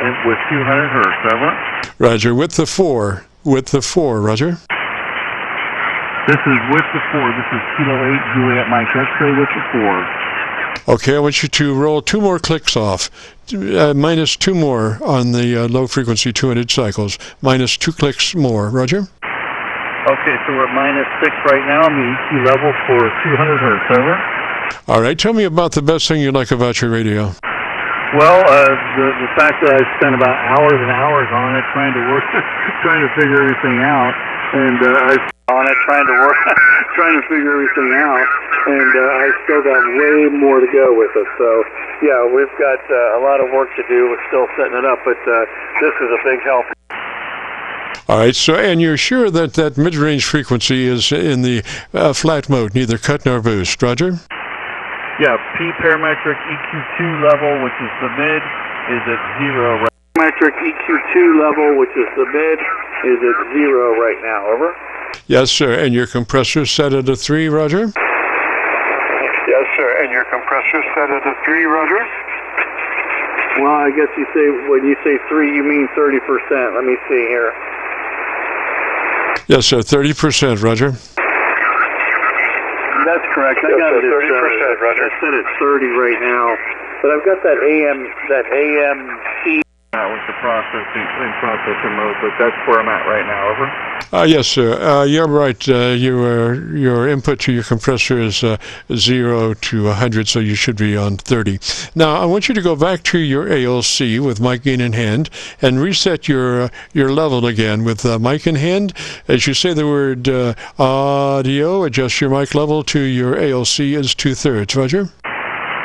and with 200 hertz. Over. Roger, with the 4. With the 4, Roger? This is with the 4. This is Kilo 8 Juliet Mike X-ray with the 4. Okay, I want you to roll 2 more clicks off. Minus 2 more on the low frequency 200 cycles. Minus 2 clicks more. Roger? Okay, so we're at minus 6 right now on the EQ level for 200 hertz. Over. All right, tell me about the best thing you like about your radio. Well, the fact that I spent about hours and hours on it trying to figure everything out, and I still got way more to go with it. So, yeah, we've got a lot of work to do. We're still setting it up, but this is a big help. All right, so, and you're sure that that mid-range frequency is in the flat mode, neither cut nor boost. Roger? Yeah, P parametric EQ2 level, which is the mid, is at 0. Right. Parametric EQ2 level, which is the mid, is at 0 right now. Over. Yes, sir. And your compressor set at a 3, Roger? Yes, sir. And your compressor set at a 3, Roger? Well, I guess you say, when you say 3, you mean 30%. Let me see here. Yes, sir. 30%, Roger. That's correct. I got it at 30%, Roger. I set it 30 right now, but I've got that AMC with the processor mode, but that's where I'm at right now. Over. Yes, sir. You're right. Your input to your compressor is 0 to 100, so you should be on 30. Now, I want you to go back to your ALC with mic gain in hand and reset your level again with mic in hand. As you say the word audio, adjust your mic level to your ALC is 2/3. Roger?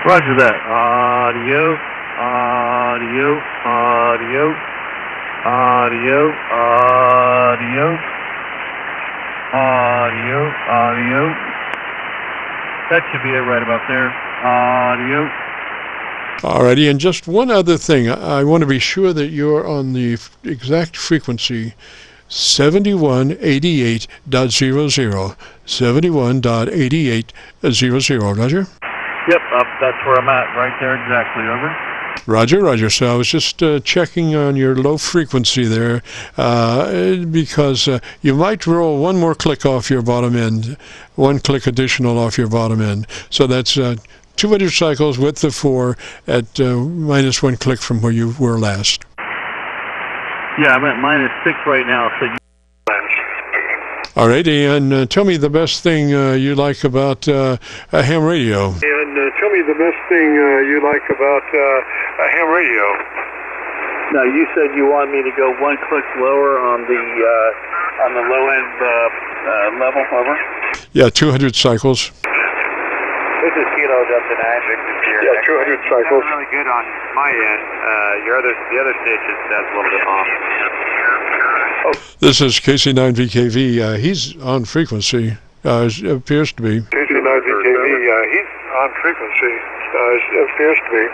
Roger that. Audio. Audio, audio, audio, audio, audio, audio. That should be it right about there. Audio. Alrighty, and just one other thing. I want to be sure that you're on the exact frequency 7188.00. 71.88.00. Roger? Yep, that's where I'm at, right there exactly. Over. Roger, Roger. So I was just checking on your low frequency there because you might roll 1 more click off your bottom end, 1 click additional off your bottom end. So that's 200 cycles with the 4 at minus 1 click from where you were last. Yeah, I'm at minus 6 right now. So all right, and tell me the best thing you like about a ham radio. And tell me the best thing you like about a ham radio. Now, you said you want me to go 1 click lower on the low end level. Over. Yeah, 200 cycles. This is Kilo Delta 9, Victor Sierra. Yeah, 200 cycles. Really good on my end. The other station that's a little bit off. This is KC9VKV. He's on frequency. It appears to be. KC9VKV. He's on frequency. It appears to be.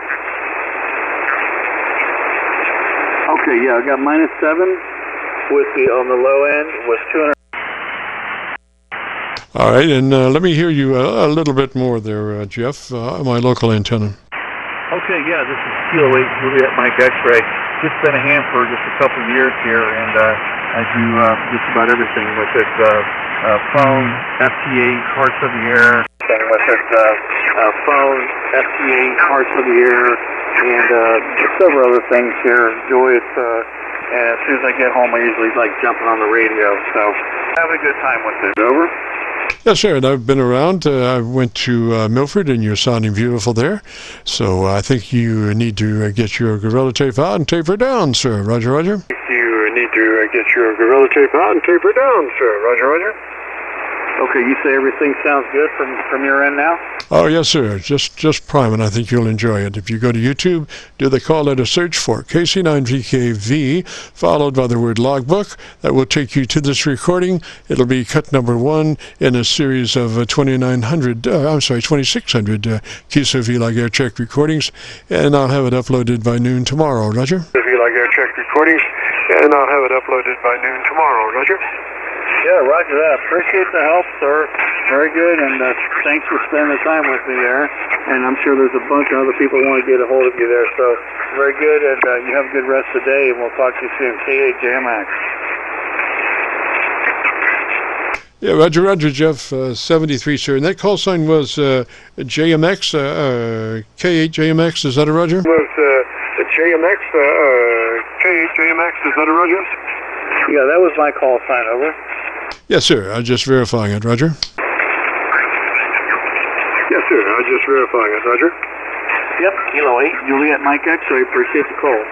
Okay, yeah, I got -7 with on the low end with 200. All right, and let me hear you a little bit more there, Jeff, my local antenna. Okay, yeah, this is Kilo 8 Juliet Mike X-ray. Just been a hand for just a couple of years here, and I do just about everything with this phone, FT8, parts of the air. With this phone, FT8, parts of the air, and several other things here. Enjoy it. And as soon as I get home, I usually like jumping on the radio. So have a good time with it. Over. Yes, sir, and I've been around. I went to Milford, and you're sounding beautiful there. So I think you need to get your Gorilla Tape out and tape her down, sir. Roger, roger. You need to get your Gorilla Tape out and tape her down, sir. Roger, roger. Okay, you say everything sounds good from your end now? Oh, yes, sir. Just prime, and I think you'll enjoy it. If you go to YouTube, do the call letter search for KC9VKV, followed by the word logbook. That will take you to this recording. It'll be cut number 1 in a series of 2600 Qso-Vlog Aircheck recordings, and I'll have it uploaded by noon tomorrow. Roger? Qso-Vlog Aircheck recordings, and I'll have it uploaded by noon tomorrow. Roger? Yeah, roger that. Appreciate the help, sir. Very good, and thanks for spending the time with me there. And I'm sure there's a bunch of other people who want to get a hold of you there. So very good, and you have a good rest of the day, and we'll talk to you soon. K8JMX. Yeah, roger, roger, Jeff. 73, sir. And that call sign was JMX, K8JMX. Is that a roger? Was JMX, K8JMX. Is that a roger? Yeah, that was my call sign. Over. Yes, sir. I'm just verifying it, roger. Yes, sir. I'm just verifying it, roger. Yep, Kilo 8, Juliet Mike X-ray. Appreciate the call.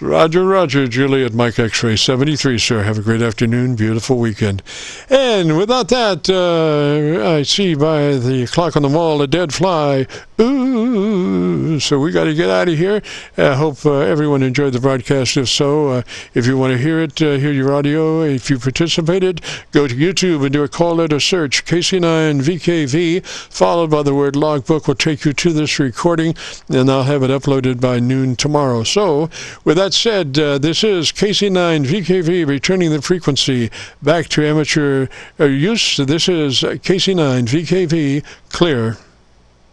Roger, roger, Juliet Mike X-ray 73, sir. Have a great afternoon, beautiful weekend. And without that, I see by the clock on the wall a dead fly. Ooh, so we got to get out of here. I hope everyone enjoyed the broadcast. If so, if you want to hear it, hear your audio, if you participated, go to YouTube and do a call letter search. KC9VKV, followed by the word logbook, will take you to this recording, and I'll have it uploaded by noon tomorrow. So, with that said, this is KC9VKV returning the frequency back to amateur use. This is KC9VKV clear.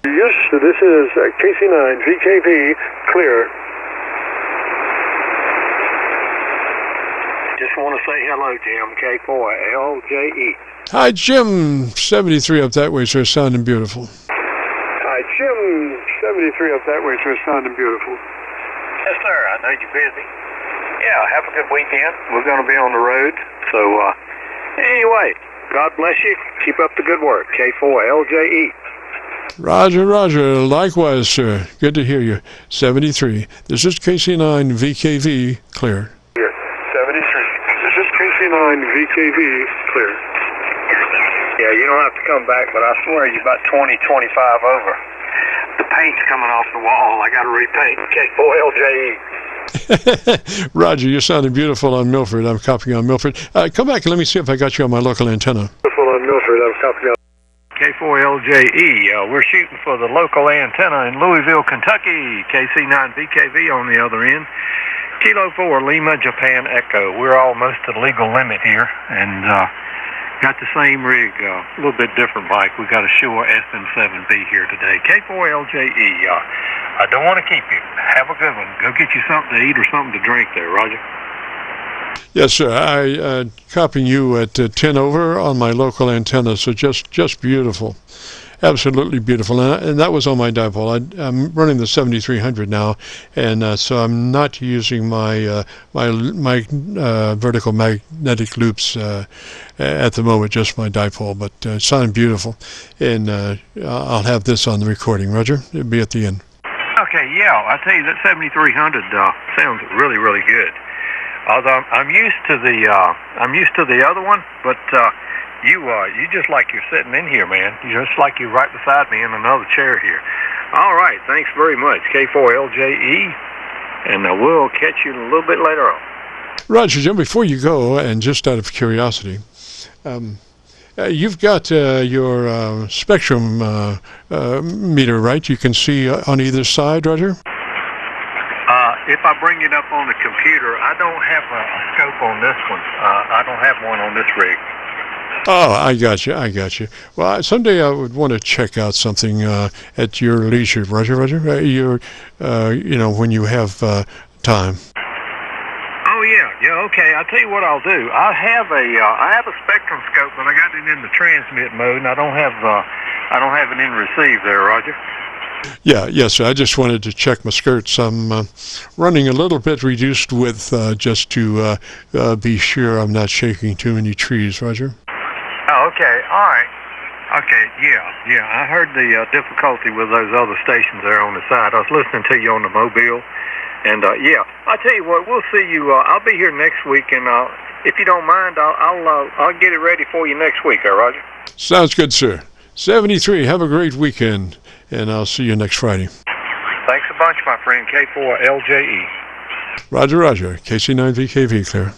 Yes, this is KC9VKV clear. Just want to say hello, Jim. K4LJE. Hi, Jim. 73 up that way, sir. Sounding beautiful. Hi, Jim. 73 up that way, sir. Sounding beautiful. Yes, sir. I know you're busy. Yeah, have a good weekend. We're going to be on the road. So, anyway, God bless you. Keep up the good work. K4LJE. Roger, roger. Likewise, sir. Good to hear you. 73. This is KC9VKV clear. Yes, 73. This is KC9VKV clear. Yeah, you don't have to come back, but I swear you're about 20, 25 over. The paint's coming off the wall. I got to repaint. K4LJE. Roger, you're sounding beautiful on Milford. I'm copying on Milford. Come back and let me see if I got you on my local antenna. Beautiful on Milford. I'm copying on K4LJE. We're shooting for the local antenna in Louisville, Kentucky. KC9VKV on the other end. Kilo 4, Lima, Japan, Echo. We're almost to the legal limit here, and got the same rig, a little bit different bike. We got a Shure SM7B here today. K4LJE. I don't want to keep you. Have a good one. Go get you something to eat or something to drink there, Roger. Yes, sir. I copying you at 10 over on my local antenna, so just beautiful. Absolutely beautiful. And that was on my dipole. I'm running the 7300 now, and so I'm not using my vertical magnetic loops at the moment, just my dipole, but it sounded beautiful. And I'll have this on the recording. Roger? It'll be at the end. Okay, yeah. I tell you, that 7300 sounds really, really good. Although I'm used to the other one, but You just like you're sitting in here, man. You just like you're right beside me in another chair here. All right, thanks very much, K4LJE, and we'll catch you a little bit later on. Roger, Jim, before you go, and just out of curiosity, you've got your spectrum meter, right? You can see on either side, Roger? If I bring it up on the computer, I don't have a scope on this one. I don't have one on this rig. Oh, I got you. Well, someday I would want to check out something at your leisure, Roger. When you have time. Oh yeah, okay. I'll tell you what I'll do. I have a spectrum scope, but I got it in the transmit mode, and I don't have it in receive there, Roger. Yes, sir. I just wanted to check my skirts. I'm running a little bit reduced width just to be sure I'm not shaking too many trees, Roger. Oh, okay. All right. Okay, yeah. I heard the difficulty with those other stations there on the side. I was listening to you on the mobile, and I'll tell you what. We'll see you. I'll be here next week, and if you don't mind, I'll get it ready for you next week, Roger. Sounds good, sir. 73. Have a great weekend, and I'll see you next Friday. Thanks a bunch, my friend. K4LJE. Roger. KC9VKV, clear.